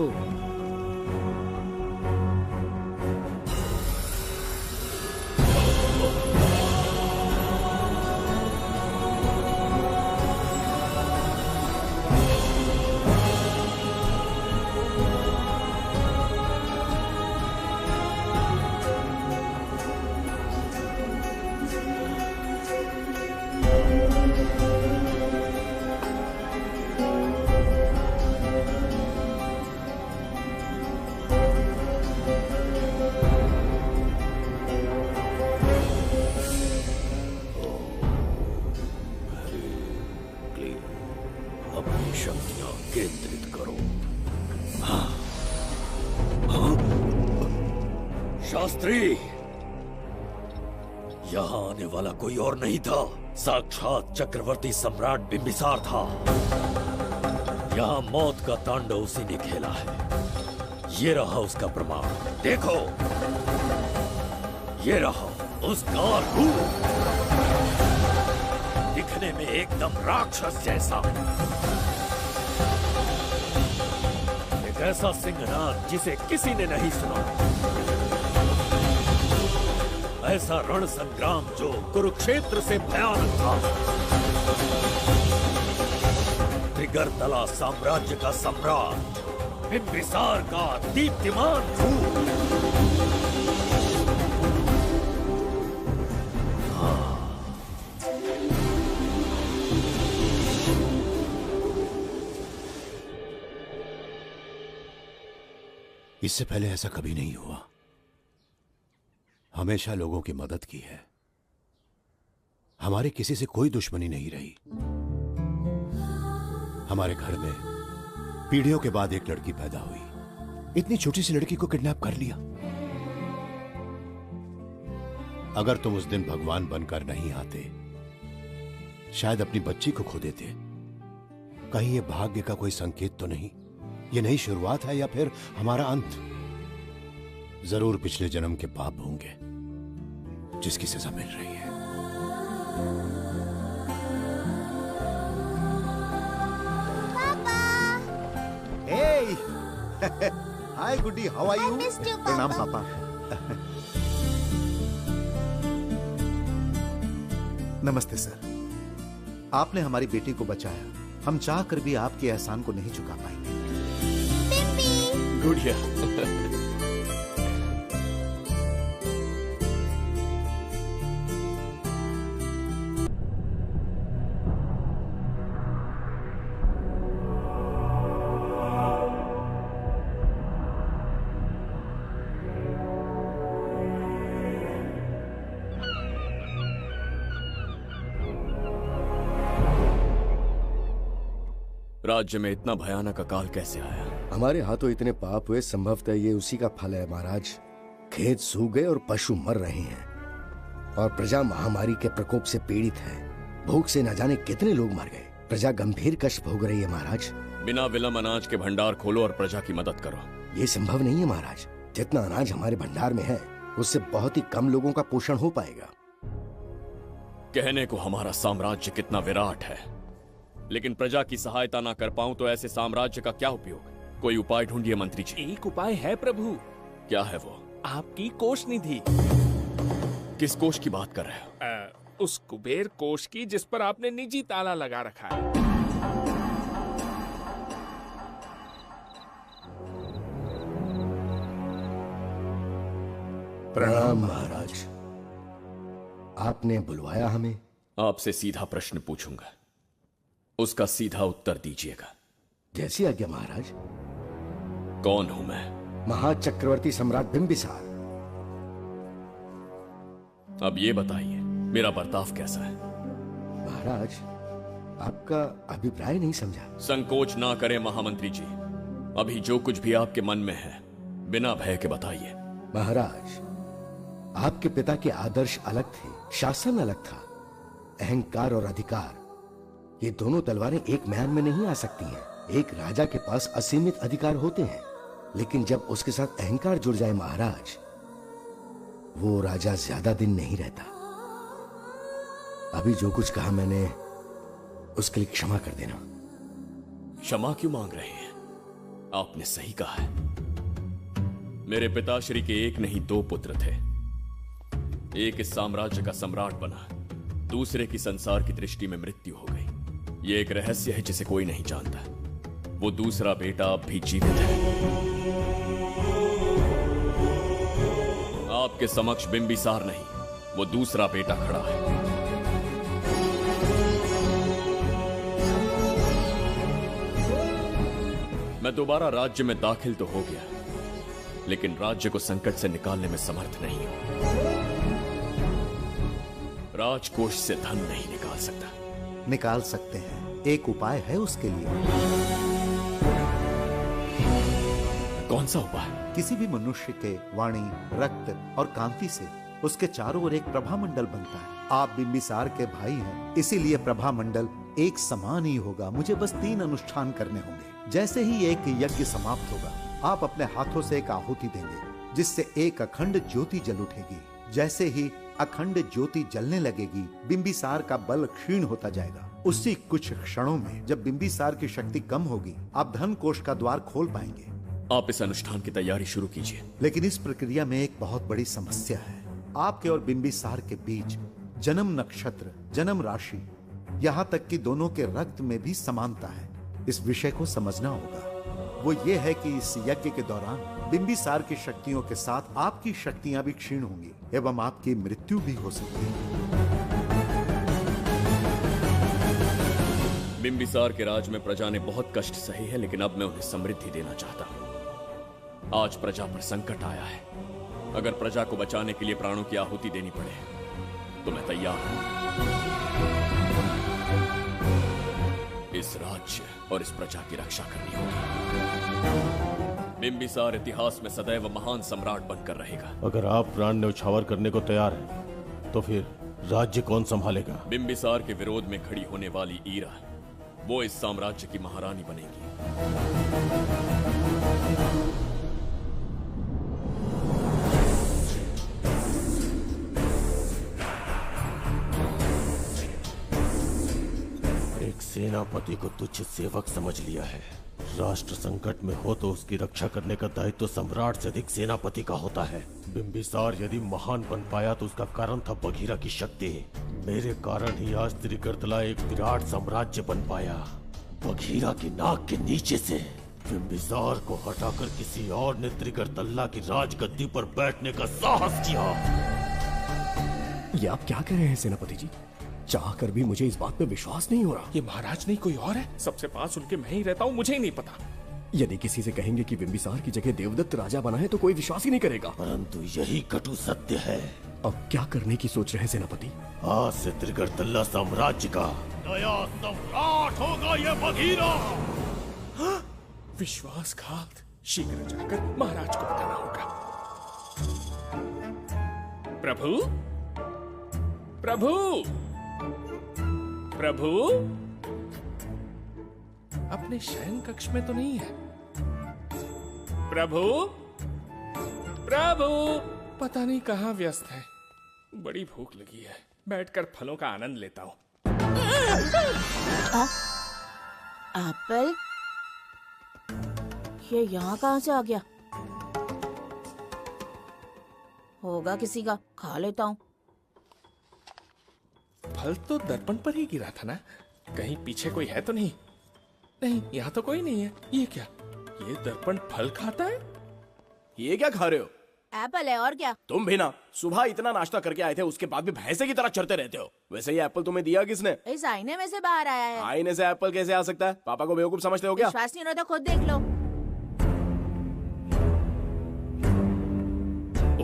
शास्त्री, यहाँ आने वाला कोई और नहीं था, साक्षात चक्रवर्ती सम्राट बिम्बिसार था। यहाँ मौत का तांडव उसी ने खेला है। ये रहा उसका प्रमाण, देखो, ये रहा उसका रूप, दिखने में एकदम राक्षस जैसा। एक ऐसा सिंहनाद जिसे किसी ने नहीं सुना, ऐसा रण संग्राम जो कुरुक्षेत्र से भयानक था। त्रिगर्तला साम्राज्य का सम्राट बिम्बिसार का दीप्तिमान रूप। इससे पहले ऐसा कभी नहीं हुआ। हमेशा लोगों की मदद की है। हमारे किसी से कोई दुश्मनी नहीं रही। हमारे घर में पीढ़ियों के बाद एक लड़की पैदा हुई। इतनी छोटी सी लड़की को किडनैप कर लिया। अगर तुम उस दिन भगवान बनकर नहीं आते, शायद अपनी बच्ची को खो देते। कहीं ये भाग्य का कोई संकेत तो नहीं? ये नई शुरुआत है या फिर हमारा अंत? जरूर पिछले जन्म के पाप होंगे जिसकी सजा मिल रही है। Hey! Hi, Goody. How are you? प्रणाम पापा। नमस्ते सर। आपने हमारी बेटी को बचाया। हम चाह कर भी आपके एहसान को नहीं चुका पाएंगे। गुड़िया। राज्य में इतना भयानक अकाल कैसे आया? हमारे हाथों इतने पाप हुए, संभवतः ये उसी का फल है महाराज। खेत सूख गए और पशु मर रहे हैं और प्रजा महामारी के प्रकोप से पीड़ित है। भूख से न जाने कितने लोग मर गए। प्रजा गंभीर कष्ट भोग रही है महाराज। बिना विलंब अनाज के भंडार खोलो और प्रजा की मदद करो। ये संभव नहीं है महाराज। जितना अनाज हमारे भंडार में है उससे बहुत ही कम लोगों का पोषण हो पाएगा। कहने को हमारा साम्राज्य कितना विराट है, लेकिन प्रजा की सहायता ना कर पाऊं तो ऐसे साम्राज्य का क्या उपयोग? कोई उपाय ढूंढिए मंत्री जी। एक उपाय है प्रभु। क्या है वो? आपकी कोष निधि। किस कोष की बात कर रहे हो? उस कुबेर कोष की जिस पर आपने निजी ताला लगा रखा है। प्रणाम महाराज। आपने बुलवाया हमें? आपसे सीधा प्रश्न पूछूंगा, उसका सीधा उत्तर दीजिएगा। जैसी आज्ञा महाराज। कौन हूं मैं? महाचक्रवर्ती सम्राट बिंबिसार। अब ये बताइए, मेरा बर्ताव कैसा है? महाराज, आपका अभिप्राय नहीं समझा। संकोच ना करें महामंत्री जी, अभी जो कुछ भी आपके मन में है बिना भय के बताइए। महाराज, आपके पिता के आदर्श अलग थे, शासन अलग था। अहंकार और अधिकार, ये दोनों तलवारें एक म्यान में नहीं आ सकती हैं। एक राजा के पास असीमित अधिकार होते हैं, लेकिन जब उसके साथ अहंकार जुड़ जाए महाराज, वो राजा ज्यादा दिन नहीं रहता। अभी जो कुछ कहा मैंने, उसके लिए क्षमा कर देना। क्षमा क्यों मांग रहे हैं? आपने सही कहा है। मेरे पिताश्री के एक नहीं दो पुत्र थे। एक इस साम्राज्य का सम्राट बना, दूसरे की संसार की दृष्टि में मृत्यु हो गई। ये एक रहस्य है जिसे कोई नहीं जानता। वो दूसरा बेटा अब भी जीवित है। आपके समक्ष बिंबिसार नहीं, वो दूसरा बेटा खड़ा है। मैं दोबारा राज्य में दाखिल तो हो गया, लेकिन राज्य को संकट से निकालने में समर्थ नहीं हूं। राजकोष से धन नहीं निकाल सकता। निकाल सकते हैं, एक उपाय है उसके लिए। कौन सा उपाय? किसी भी मनुष्य के वाणी, रक्त और कांति से उसके चारों ओर एक प्रभामंडल बनता है। आप बिंबिसार के भाई हैं, इसीलिए प्रभामंडल एक समान ही होगा। मुझे बस 3 अनुष्ठान करने होंगे। जैसे ही एक यज्ञ समाप्त होगा, आप अपने हाथों से एक आहुति देंगे, जिससे एक अखंड ज्योति जल उठेगी। जैसे ही अखंड ज्योति जलने लगेगी, बिंबिसार का बल क्षीण होता जाएगा। उसी कुछ क्षणों में जब बिंबिसार की शक्ति कम होगी, आप धन कोष का द्वार खोल पाएंगे। आप इस अनुष्ठान की तैयारी शुरू कीजिए। लेकिन इस प्रक्रिया में एक बहुत बड़ी समस्या है। आपके और बिंबिसार के बीच जन्म नक्षत्र, जन्म राशि, यहाँ तक कि दोनों के रक्त में भी समानता है। इस विषय को समझना होगा। वो ये है कि इस यज्ञ के दौरान बिंबिसार की शक्तियों के साथ आपकी शक्तियां भी क्षीण होंगी एवं आपकी मृत्यु भी हो सकती है। बिंबिसार के राज में प्रजा ने बहुत कष्ट सहे हैं, लेकिन अब मैं उन्हें समृद्धि देना चाहता हूँ। आज प्रजा पर संकट आया है। अगर प्रजा को बचाने के लिए प्राणों की आहुति देनी पड़े तो मैं तैयार हूं। इस राज्य और इस प्रजा की रक्षा करनी होगी। बिंबिसार इतिहास में सदैव महान सम्राट बनकर रहेगा। अगर आप प्राण न्यौछावर करने को तैयार हैं, तो फिर राज्य कौन संभालेगा? बिंबिसार के विरोध में खड़ी होने वाली ईरा, वो इस साम्राज्य की महारानी बनेगी। सेनापति को तुच्छ सेवक समझ लिया है। राष्ट्र संकट में हो तो उसकी रक्षा करने का दायित्व सम्राट से अधिक सेनापति का होता है। बिंबिसार यदि महान बन पाया तो उसका कारण था बघीरा की शक्ति। मेरे कारण ही आज त्रिगर्तला एक विराट साम्राज्य बन पाया। बघीरा की नाक के नीचे से बिंबिसार को हटाकर किसी और ने त्रिगर्तला की राजगद्दी पर बैठने का साहस किया। ये आप क्या कह रहे हैं सेनापति जी? चाह कर भी मुझे इस बात पे विश्वास नहीं हो रहा। ये महाराज नहीं कोई और है। सबसे पास उनके मैं ही रहता हूँ, मुझे ही नहीं पता। यदि किसी से कहेंगे कि बिंबिसार की जगह देवदत्त राजा बना है तो कोई विश्वास ही नहीं करेगा। परंतु यही कटु सत्य है। अब क्या करने की सोच रहे हैं सेनापति? आज से त्रिगर्तला साम्राज्य का नया सम्राट होगा ये बघीरा। विश्वासघात। शीघ्र जाकर महाराज को बताना होगा। प्रभु, प्रभु, प्रभु, अपने शयन कक्ष में तो नहीं है। प्रभु, प्रभु, पता नहीं कहाँ व्यस्त है। बड़ी भूख लगी है, बैठकर फलों का आनंद लेता हूँ। एप्पल, ये यहाँ कहाँ से आ गया? होगा किसी का, खा लेता हूँ। फल तो दर्पण पर ही गिरा था ना? कहीं पीछे कोई है तो नहीं? नहीं, यहाँ तो कोई नहीं है। ये क्या? ये दर्पण फल खाता है? ये क्या खा रहे हो? एप्पल है और क्या? तुम भी ना सुबह इतना नाश्ता करके आए थे, उसके बाद भी भैंसे की तरह चढ़ते रहते हो। वैसे ये एप्पल तुम्हें दिया किसने? इस आईने में से बाहर आया है। आईने से एप्पल कैसे आ सकता है? पापा को बेवकूफ समझते हो क्या? विश्वास नहीं हो तो खुद देख लो।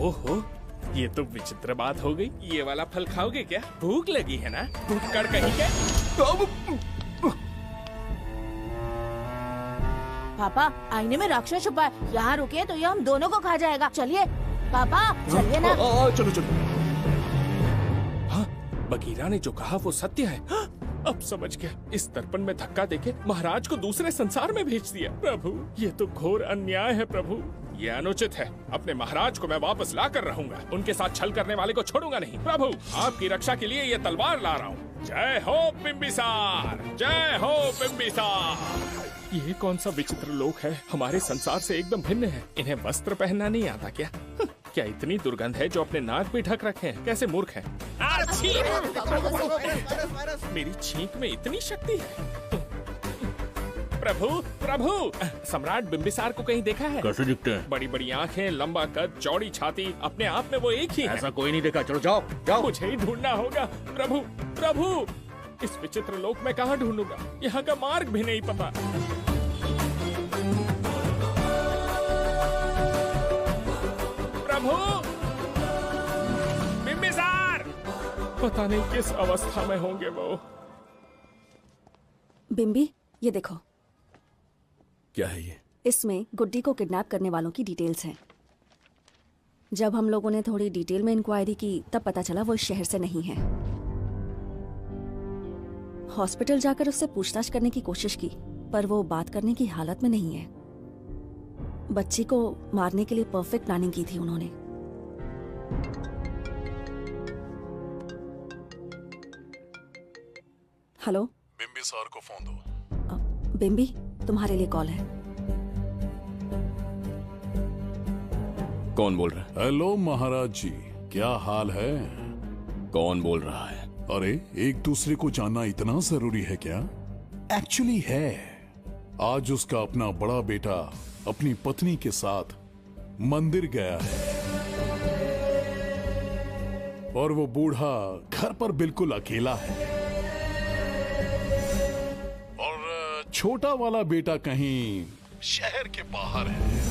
ओहो, ये तो विचित्र बात हो गई। ये वाला फल खाओगे क्या? भूख लगी है ना? भूखड़ कहीं के? पापा आईने में राक्षस छुपा है, यहाँ रुके तो ये हम दोनों को खा जाएगा। चलिए पापा चलिए ना। चलो चलो। हाँ, बगीरा ने जो कहा वो सत्य है। हाँ, अब समझ गया। इस दर्पण में धक्का देके महाराज को दूसरे संसार में भेज दिया। प्रभु, ये तो घोर अन्याय है प्रभु। ये अनुचित है। अपने महाराज को मैं वापस ला कर रहूंगा। उनके साथ छल करने वाले को छोड़ूंगा नहीं। प्रभु, आपकी रक्षा के लिए ये तलवार ला रहा हूँ। जय हो बिम्बिसार, जय हो बिम्बिसार। ये कौन सा विचित्र लोक है? हमारे संसार से एकदम भिन्न है। इन्हें वस्त्र पहनना नहीं आता क्या? क्या इतनी दुर्गंध है जो अपने नाक भी ढक रखे हैं? कैसे मूर्ख हैं? मेरी छींक में इतनी शक्ति है। प्रभु, प्रभु, सम्राट बिम्बिसार को कहीं देखा है? कैसे दिखते हैं? बड़ी बड़ी आंखें, लंबा कद, चौड़ी छाती, अपने आप में वो एक ही है। ऐसा कोई नहीं देखा। चलो जाओ जाओ। मुझे ही ढूंढना होगा। प्रभु, प्रभु, इस विचित्र लोक में कहाँ ढूंढूंगा? यहाँ का मार्ग भी नहीं पता। प्रभु, बिम्बिसार, पता नहीं किस अवस्था में होंगे वो। बिम्बी, ये देखो। क्या है ये? इसमें गुड्डी को किडनैप करने वालों की डिटेल्स हैं। जब हम लोगों ने थोड़ी डिटेल में इंक्वायरी की तब पता चला वो इस शहर से नहीं है। हॉस्पिटल जाकर उससे पूछताछ करने की कोशिश की पर वो बात करने की हालत में नहीं है। बच्ची को मारने के लिए परफेक्ट प्लानिंग की थी उन्होंने। हेलो, बिम्बिसार को फोन दो। बिम्बी, तुम्हारे लिए कॉल है। कौन बोल रहा है? हेलो महाराज जी, क्या हाल है? कौन बोल रहा है? अरे, एक दूसरे को जानना इतना जरूरी है क्या? एक्चुअली है। आज उसका अपना बड़ा बेटा अपनी पत्नी के साथ मंदिर गया है और वो बूढ़ा घर पर बिल्कुल अकेला है और छोटा वाला बेटा कहीं शहर के बाहर है।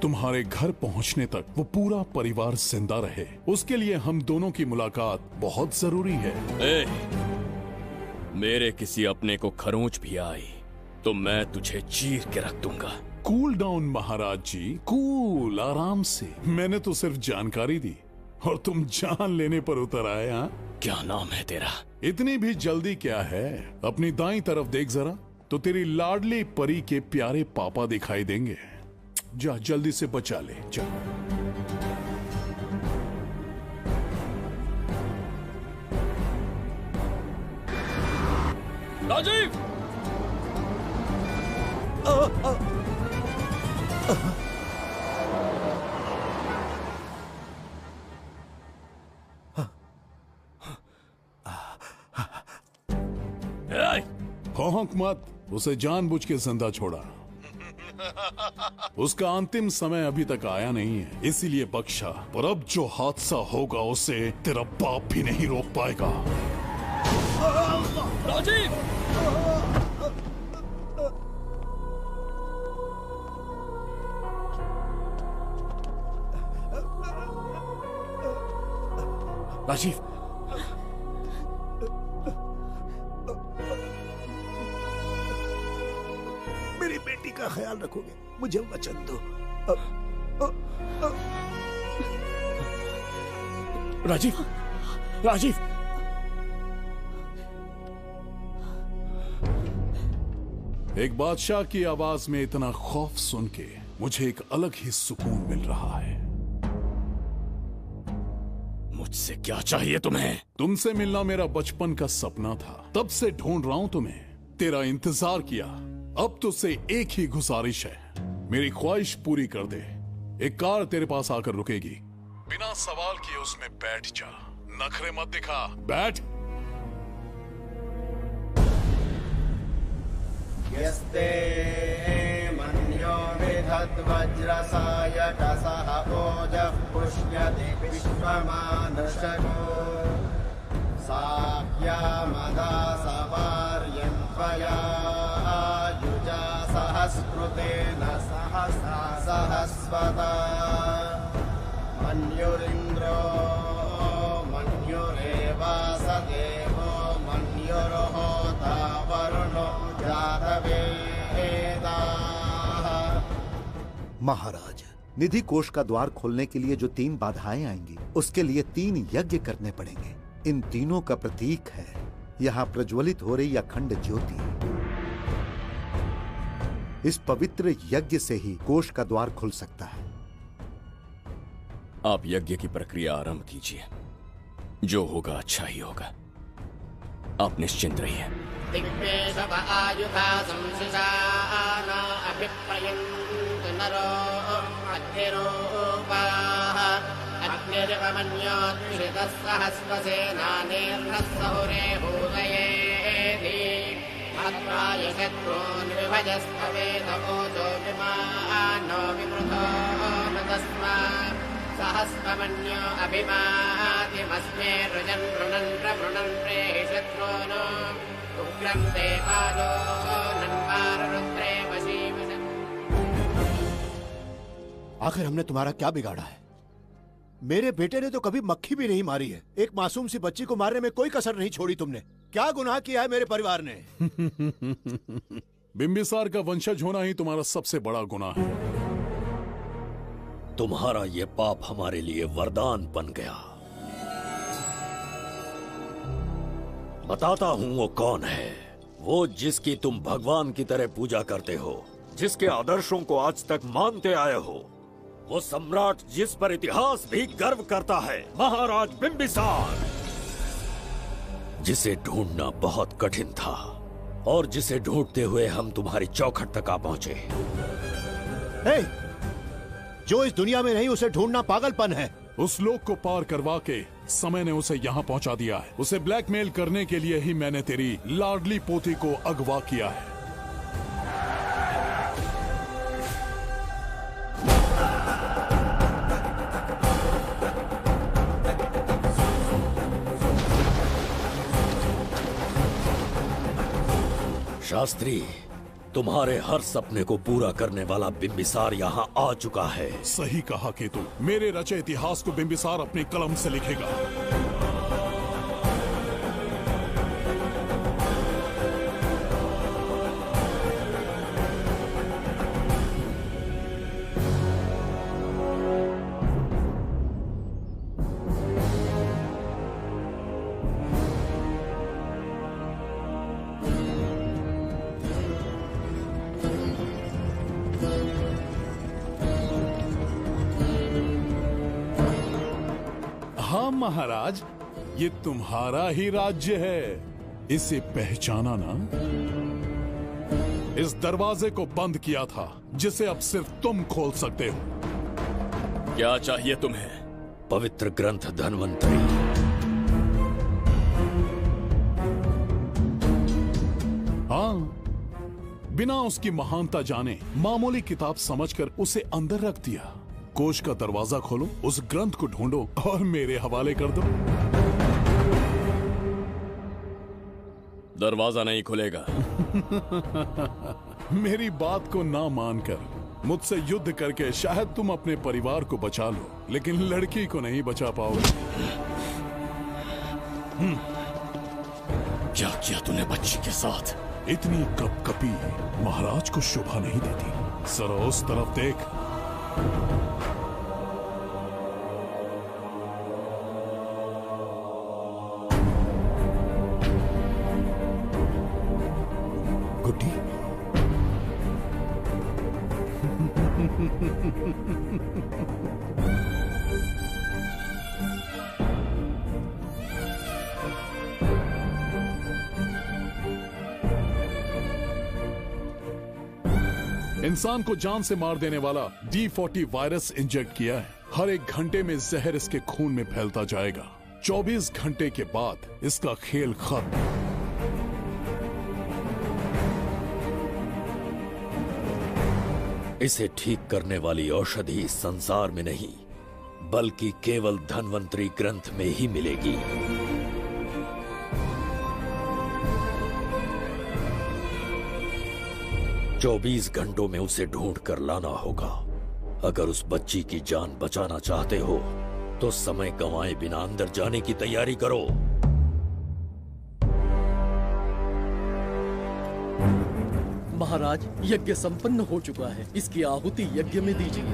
तुम्हारे घर पहुंचने तक वो पूरा परिवार जिंदा रहे, उसके लिए हम दोनों की मुलाकात बहुत जरूरी है। मेरे किसी अपने को खरोंच भी आई तो मैं तुझे चीर के रख दूंगा। कूल डाउन महाराज जी, कूल, आराम से। मैंने तो सिर्फ जानकारी दी और तुम जान लेने पर उतर आए। हाँ, क्या नाम है तेरा? इतनी भी जल्दी क्या है? अपनी दाईं तरफ देख जरा तो तेरी लाडली परी के प्यारे पापा दिखाई देंगे। जा, जल्दी से बचा ले, जा। राजीव! भौंक मत, उसे जानबूझ के जिंदा छोड़ा। उसका अंतिम समय अभी तक आया नहीं है, इसीलिए बख्शा। पर अब जो हादसा होगा उसे तेरा बाप भी नहीं रोक पाएगा। राजीव! राजीव, मेरी बेटी का ख्याल रखोगे? मुझे वचन दो। राजीव, राजीव, एक बादशाह की आवाज में इतना खौफ सुन के मुझे एक अलग ही सुकून मिल रहा है। मुझसे क्या चाहिए तुम्हें? तुमसे मिलना मेरा बचपन का सपना था, तब से ढूंढ रहा हूं तुम्हें, तेरा इंतजार किया। अब तुझसे एक ही गुजारिश है, मेरी ख्वाहिश पूरी कर दे। एक कार तेरे पास आकर रुकेगी, बिना सवाल किए उसमें बैठ जा, नखरे मत दिखा, बैठ। यस्ते मन्यो विधत्ते यद्वज्रसायकसः ओजः पुष्यति विश्वमानुषको साह्यामदा सवार्यं त्वया युजा सहस्कृतेन सहसा सहस्वता मन्युरिन्द्रो मन्युरेवासदेवो मन्युर्होता वरुणो जातवेदाः। महाराज, निधि कोष का द्वार खोलने के लिए जो 3 बाधाएं आएंगी, उसके लिए 3 यज्ञ करने पड़ेंगे। इन तीनों का प्रतीक है यहाँ प्रज्वलित हो रही अखंड ज्योति। इस पवित्र यज्ञ से ही कोष का द्वार खुल सकता है। आप यज्ञ की प्रक्रिया आरंभ कीजिए। जो होगा अच्छा ही होगा। आप निश्चिंत रहिए। नरो अग्निरूपाः अग्निर्वमन्योत्थितः सहस्रसेनानेर्नः भूतयेति हत्वाय शत्रून् विभजस्तवेदभूतो विमानो विमृतो मृतस्मात् सहस्रमन्यो अभिमातिमस्मे रुजन् रुणन् प्रवृणन् प्रेहि शत्रून् उग्रं ते पादो नन्वारुद्रे वशीवसन्। आखिर हमने तुम्हारा क्या बिगाड़ा है? मेरे बेटे ने तो कभी मक्खी भी नहीं मारी है। एक मासूम सी बच्ची को मारने में कोई कसर नहीं छोड़ी तुमने। क्या गुनाह किया है मेरे परिवार ने? बिंबिसार का वंशज होना ही तुम्हारा सबसे बड़ा गुनाह है। तुम्हारा ये पाप हमारे लिए वरदान बन गया। बताता हूं वो कौन है। वो जिसकी तुम भगवान की तरह पूजा करते हो, जिसके आदर्शों को आज तक मानते आए हो, वो सम्राट जिस पर इतिहास भी गर्व करता है, महाराज बिंबिसार, जिसे ढूंढना बहुत कठिन था और जिसे ढूंढते हुए हम तुम्हारी चौखट तक आ पहुंचे। जो इस दुनिया में नहीं उसे ढूंढना पागलपन है। उस लोक को पार करवा के समय ने उसे यहाँ पहुँचा दिया है। उसे ब्लैकमेल करने के लिए ही मैंने तेरी लाडली पोती को अगवा किया है। शास्त्री, तुम्हारे हर सपने को पूरा करने वाला बिंबिसार यहाँ आ चुका है। सही कहा केतु। मेरे रचे इतिहास को बिंबिसार अपनी कलम से लिखेगा। महाराज, ये तुम्हारा ही राज्य है। इसे पहचाना ना? इस दरवाजे को बंद किया था जिसे अब सिर्फ तुम खोल सकते हो। क्या चाहिए तुम्हें? पवित्र ग्रंथ धन्वंतरी। हाँ, बिना उसकी महानता जाने मामूली किताब समझकर उसे अंदर रख दिया। कोष का दरवाजा खोलो, उस ग्रंथ को ढूंढो और मेरे हवाले कर दो। दरवाजा नहीं खुलेगा। मेरी बात को ना मानकर मुझसे युद्ध करके शायद तुम अपने परिवार को बचा लो, लेकिन लड़की को नहीं बचा पाओगे। क्या किया तूने बच्ची के साथ? इतनी कपकपी महाराज को शोभा नहीं देती। जरा उस तरफ देख। गुड्डी, इंसान को जान से मार देने वाला D40 वायरस इंजेक्ट किया है। हर 1 घंटे में जहर इसके खून में फैलता जाएगा। 24 घंटे के बाद इसका खेल खत्म। इसे ठीक करने वाली औषधि इस संसार में नहीं, बल्कि केवल धन्वंतरी ग्रंथ में ही मिलेगी। चौबीस घंटों में उसे ढूंढ कर लाना होगा। अगर उस बच्ची की जान बचाना चाहते हो तो समय गंवाए बिना अंदर जाने की तैयारी करो। महाराज, यज्ञ संपन्न हो चुका है, इसकी आहुति यज्ञ में दीजिए।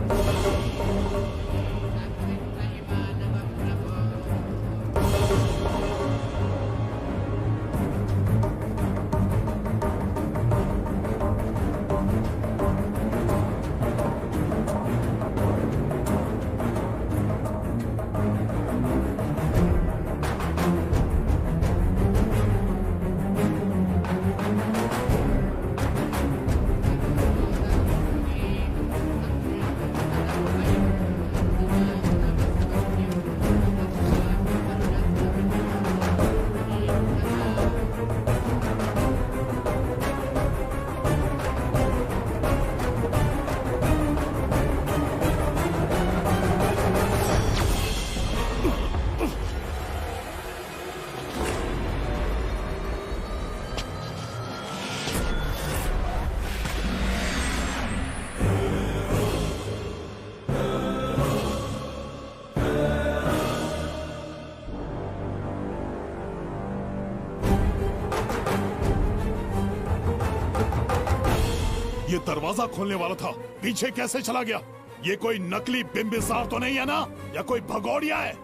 ये दरवाजा खोलने वाला था, पीछे कैसे चला गया? ये कोई नकली बिम्बिसार तो नहीं है ना, या कोई भगोड़िया है?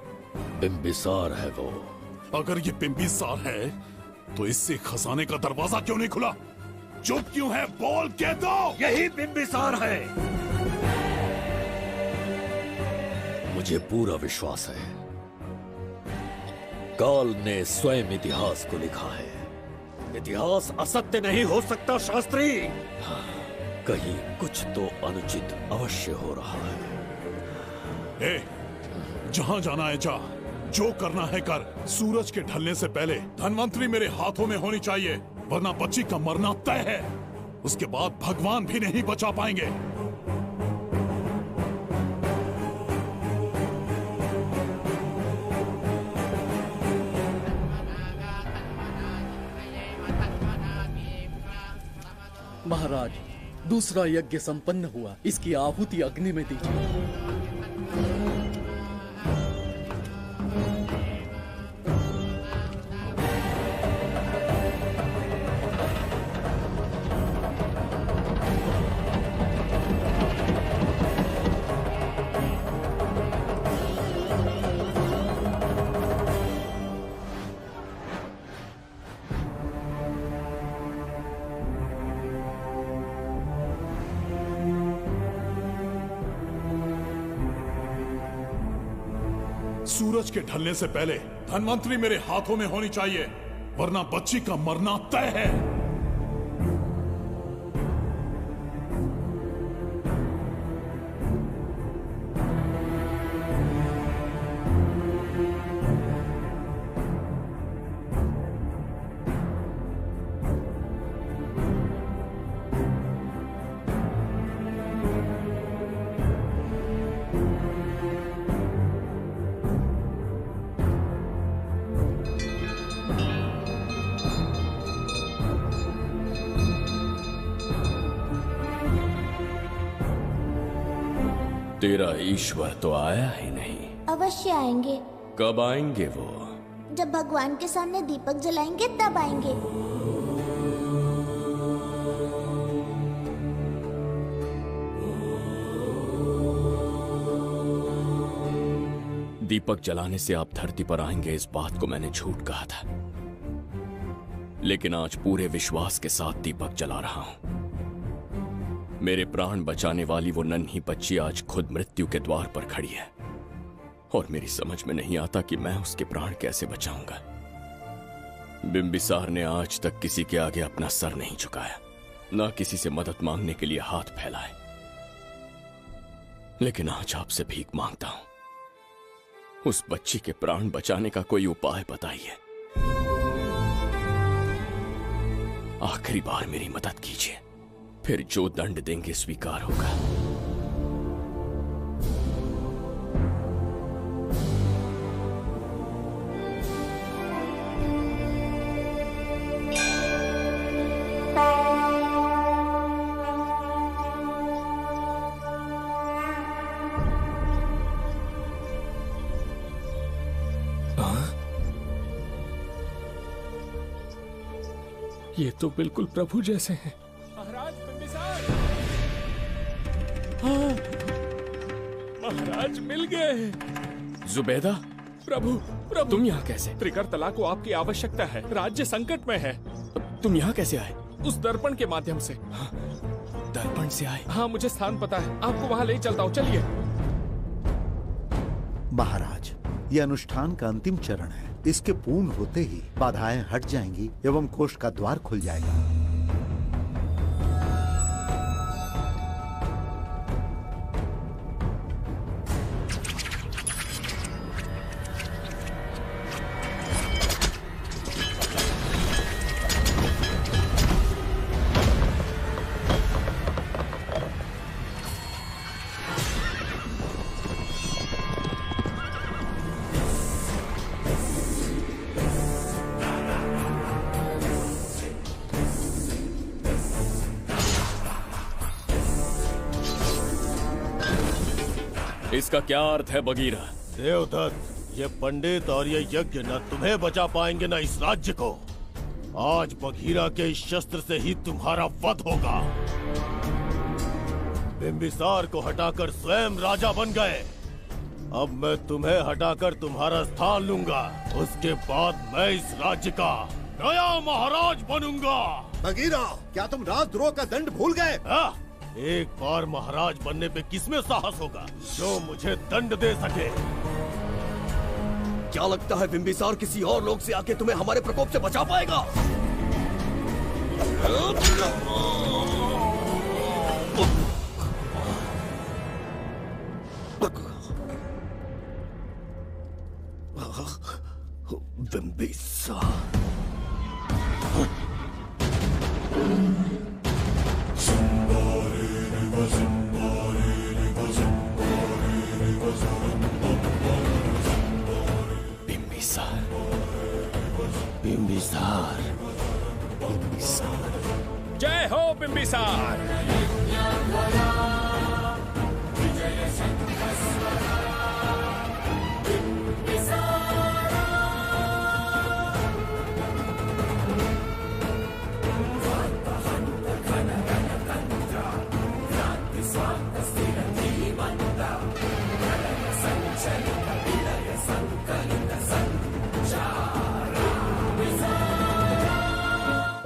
बिम्बिसार है वो। अगर ये बिम्बिसार है तो इससे खजाने का दरवाजा क्यों नहीं खुला? चुप क्यों है? बोल के दो। यही बिम्बिसार है। मुझे पूरा विश्वास है, काल ने स्वयं इतिहास को लिखा है। इतिहास असत्य नहीं हो सकता शास्त्री। कहीं कुछ तो अनुचित अवश्य हो रहा है। जहां जाना है जा, जो करना है कर। सूरज के ढलने से पहले धन्वंतरी मेरे हाथों में होनी चाहिए, वरना बच्ची का मरना तय है। उसके बाद भगवान भी नहीं बचा पाएंगे। महाराज, दूसरा यज्ञ संपन्न हुआ, इसकी आहुति अग्नि में दीजिए। सूरज के ढलने से पहले धन्वंतरी मेरे हाथों में होनी चाहिए, वरना बच्ची का मरना तय है। तेरा ईश्वर तो आया ही नहीं। अवश्य आएंगे। कब आएंगे वो? जब भगवान के सामने दीपक जलाएंगे तब आएंगे। दीपक जलाने से आप धरती पर आएंगे, इस बात को मैंने झूठ कहा था, लेकिन आज पूरे विश्वास के साथ दीपक जला रहा हूं। मेरे प्राण बचाने वाली वो नन्ही बच्ची आज खुद मृत्यु के द्वार पर खड़ी है, और मेरी समझ में नहीं आता कि मैं उसके प्राण कैसे बचाऊंगा। बिम्बिसार ने आज तक किसी के आगे अपना सर नहीं झुकाया, ना किसी से मदद मांगने के लिए हाथ फैलाए, लेकिन आज आपसे भीख मांगता हूं। उस बच्ची के प्राण बचाने का कोई उपाय बताइए। आखिरी बार मेरी मदद कीजिए, फिर जो दंड देंगे स्वीकार होगा। ये तो बिल्कुल प्रभु जैसे हैं। महाराज बिंबिसार! हाँ, महाराज मिल गए। जुबैदा, प्रभु प्रभु तुम यहाँ कैसे? त्रिकर्तला को आपकी आवश्यकता है, राज्य संकट में है। तुम यहाँ कैसे आए? उस दर्पण के माध्यम से। दर्पण से आए? हाँ, मुझे स्थान पता है, आपको वहाँ ले चलता हूँ, चलिए। महाराज, ये अनुष्ठान का अंतिम चरण है। इसके पूर्ण होते ही बाधाएं हट जाएंगी एवं कोष का द्वार खुल जाएगा। इसका क्या अर्थ है बगीरा? देवदत्त, ये पंडित और ये यज्ञ न तुम्हें बचा पाएंगे न इस राज्य को। आज बगीरा के इस शस्त्र से ही तुम्हारा वध होगा। बिंबिसार को हटाकर स्वयं राजा बन गए। अब मैं तुम्हें हटाकर तुम्हारा स्थान लूंगा। उसके बाद मैं इस राज्य का नया महाराज बनूंगा। बगीरा, क्या तुम राजद्रोह का दंड भूल गए? एक बार महाराज बनने पे किसमें साहस होगा जो मुझे दंड दे सके? क्या लगता है बिंबिसार किसी और लोग से आके तुम्हें हमारे प्रकोप से बचा पाएगा? बिंबिसार बिंबिसार, बिंबिसार, जय हो बिंबिसार।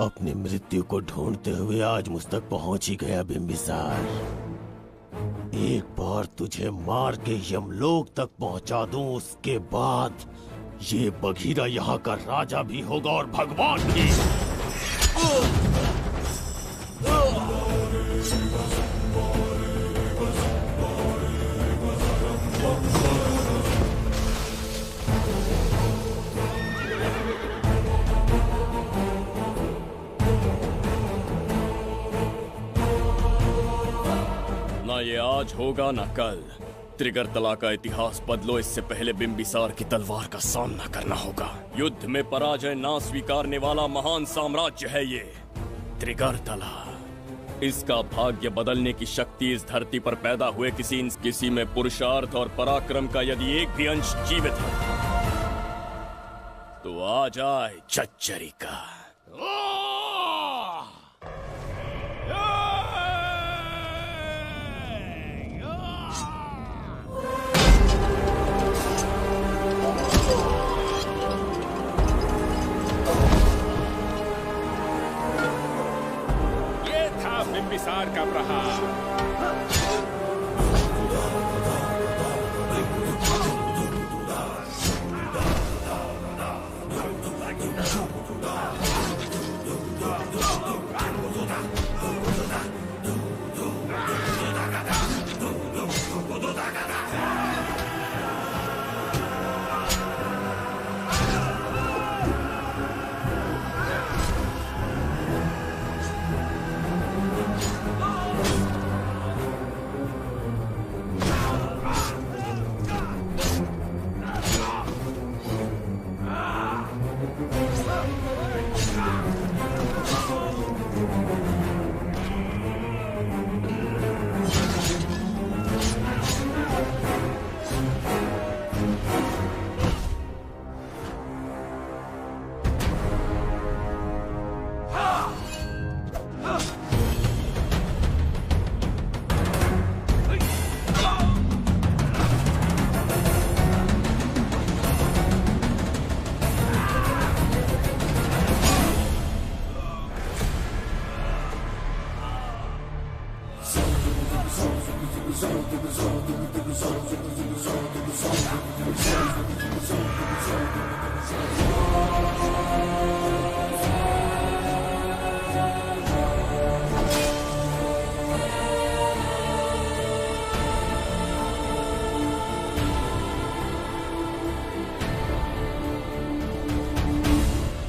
अपनी मृत्यु को ढूंढते हुए आज मुझ तक पहुंच ही गया बिंबिसार। एक बार तुझे मार के यमलोक तक पहुंचा दूं, उसके बाद ये बगीरा यहाँ का राजा भी होगा और भगवान भी। ना ये आज होगा ना कल। त्रिगर्तला का इतिहास बदलो, इससे पहले बिंबिसार की तलवार का सामना करना होगा। युद्ध में पराजय ना स्वीकारने वाला महान साम्राज्य है ये त्रिगर्तला। इसका भाग्य बदलने की शक्ति इस धरती पर पैदा हुए किसी में पुरुषार्थ और पराक्रम का यदि एक भी अंश जीवित है तो आ जाए चच्चरी का। बिंबिसार का प्रहार।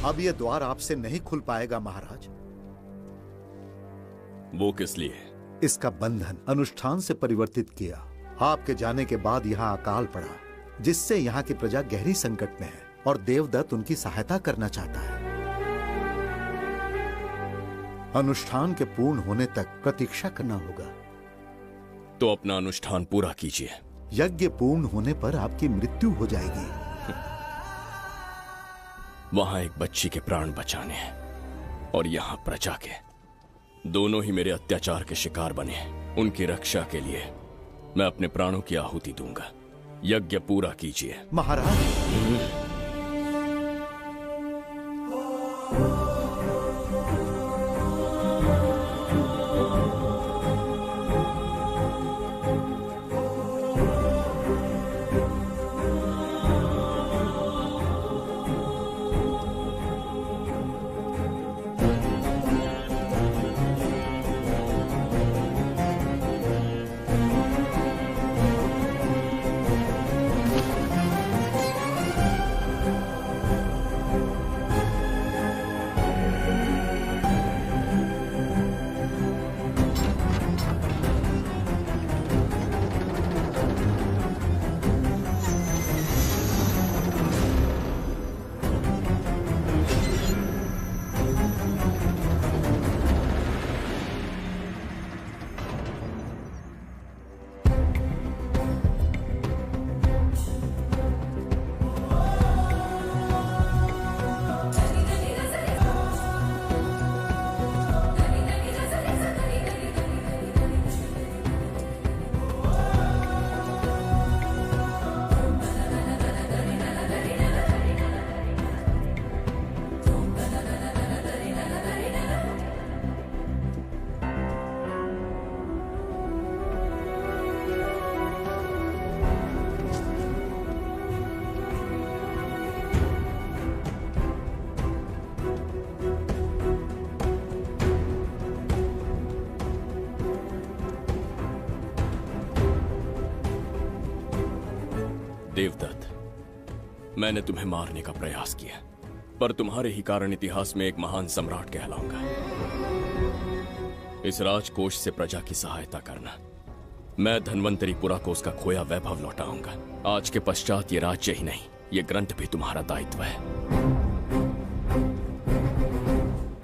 अब ये द्वार आपसे नहीं खुल पाएगा महाराज। वो किस लिए? इसका बंधन अनुष्ठान से परिवर्तित किया। आपके जाने के बाद यहाँ अकाल पड़ा, जिससे यहाँ की प्रजा गहरी संकट में है और देवदत्त उनकी सहायता करना चाहता है। अनुष्ठान के पूर्ण होने तक प्रतीक्षा करना होगा। तो अपना अनुष्ठान पूरा कीजिए। यज्ञ पूर्ण होने पर आपकी मृत्यु हो जाएगी। वहां एक बच्ची के प्राण बचाने हैं और यहाँ प्रजा के, दोनों ही मेरे अत्याचार के शिकार बने हैं। उनकी रक्षा के लिए मैं अपने प्राणों की आहुति दूंगा। यज्ञ पूरा कीजिए महाराज। देवदत्त, मैंने तुम्हें मारने का प्रयास किया, पर तुम्हारे ही कारण इतिहास में एक महान सम्राट कहलाऊंगा। इस राजकोष से प्रजा की सहायता करना। मैं धन्वंतरीपुरा को उसका खोया वैभव लौटाऊंगा। आज के पश्चात ये राज्य ही नहीं, ये ग्रंथ भी तुम्हारा दायित्व है।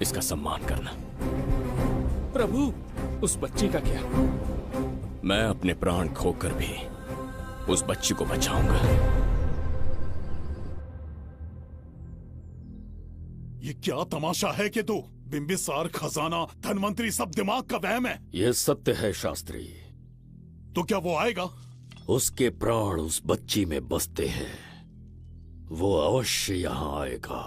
इसका सम्मान करना। प्रभु, उस बच्ची का क्या? मैं अपने प्राण खोकर भी उस बच्ची को बचाऊंगा। ये क्या तमाशा है कि तू बिंबिसार, खजाना, धनवंतरी सब दिमाग का वहम है? यह सत्य है शास्त्री। तो क्या वो आएगा? उसके प्राण उस बच्ची में बसते हैं। वो अवश्य यहाँ आएगा।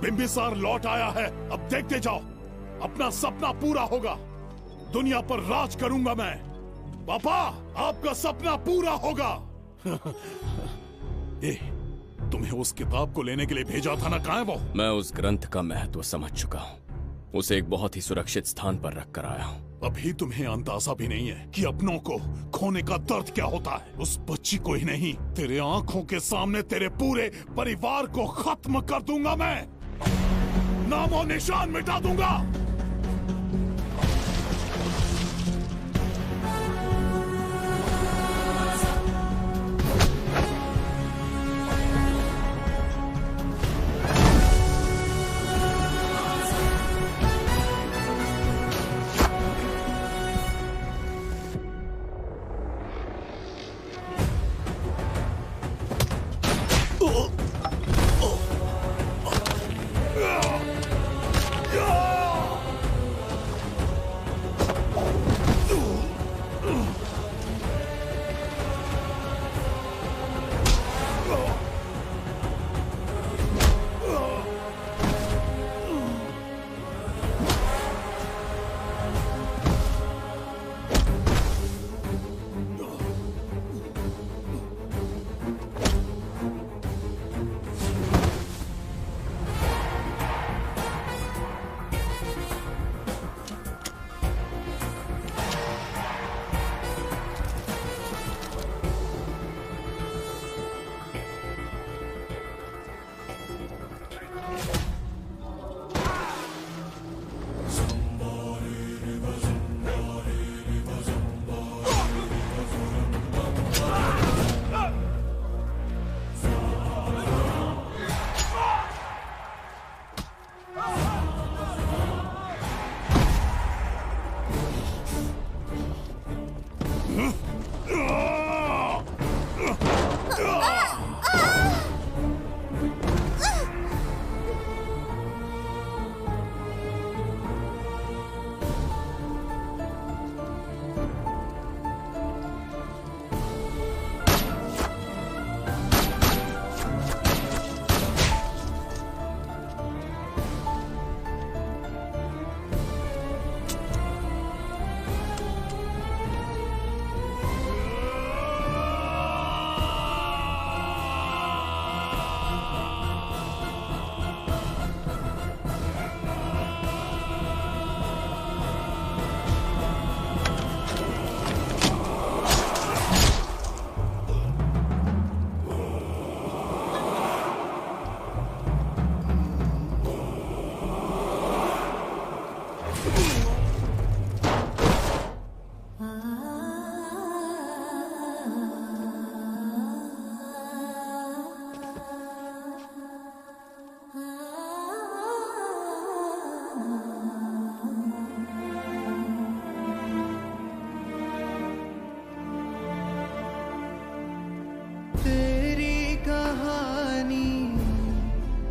बिंबिसार लौट आया है। अब देखते जाओ, अपना सपना पूरा होगा। दुनिया पर राज करूंगा मैं। पापा, आपका सपना पूरा होगा। तुम्हें उस किताब को लेने के लिए भेजा था ना, कहाँ है वो? मैं उस ग्रंथ का महत्व समझ चुका हूँ। उसे एक बहुत ही सुरक्षित स्थान पर रख कर आया हूँ। अभी तुम्हें अंदाजा भी नहीं है कि अपनों को खोने का दर्द क्या होता है। उस बच्ची को ही नहीं, तेरे आंखों के सामने तेरे पूरे परिवार को खत्म कर दूंगा मैं, नामो निशान मिटा दूंगा।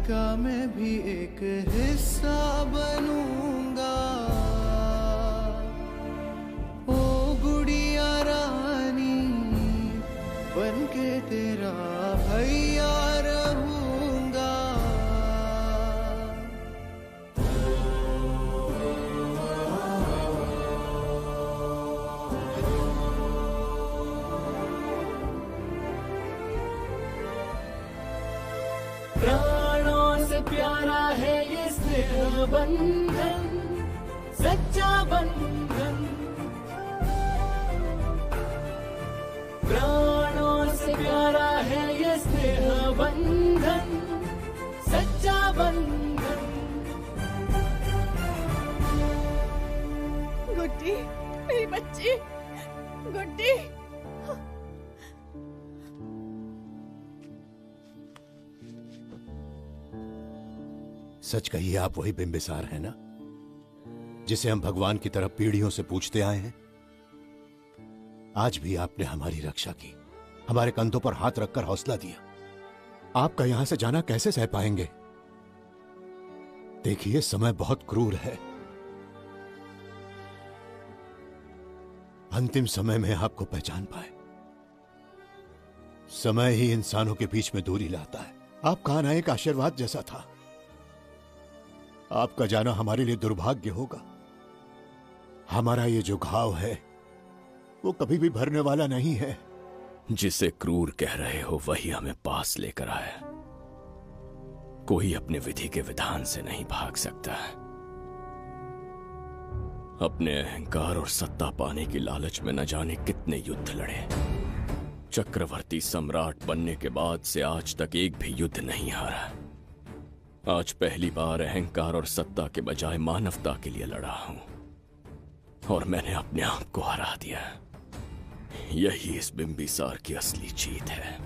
का मैं भी एक हिस्सा बनूंगा। ओ गुड़िया रानी बनके तेरा भैया रहूंगा। प्राणों से प्यारा है ये स्नेह बंधन, सच्चा बंधन। प्राणों से प्यारा है ये स्नेह बंधन, सच्चा बंधन। गुड्डी, मेरी बच्ची, गुड्डी। सच कहिए, आप वही बिंबिसार हैं ना, जिसे हम भगवान की तरफ पीढ़ियों से पूछते आए हैं। आज भी आपने हमारी रक्षा की, हमारे कंधों पर हाथ रखकर हौसला दिया। आपका यहां से जाना कैसे सह पाएंगे? देखिए, समय बहुत क्रूर है। अंतिम समय में आपको पहचान पाए। समय ही इंसानों के बीच में दूरी लाता है। आपका आना एक आशीर्वाद जैसा था। आपका जाना हमारे लिए दुर्भाग्य होगा। हमारा ये जो घाव है वो कभी भी भरने वाला नहीं है। जिसे क्रूर कह रहे हो वही हमें पास लेकर आया। कोई अपने विधि के विधान से नहीं भाग सकता। अपने अहंकार और सत्ता पाने की लालच में न जाने कितने युद्ध लड़े। चक्रवर्ती सम्राट बनने के बाद से आज तक एक भी युद्ध नहीं हारा। आज पहली बार अहंकार और सत्ता के बजाय मानवता के लिए लड़ा हूं और मैंने अपने आप को हरा दिया। यही इस बिंबिसार की असली जीत है।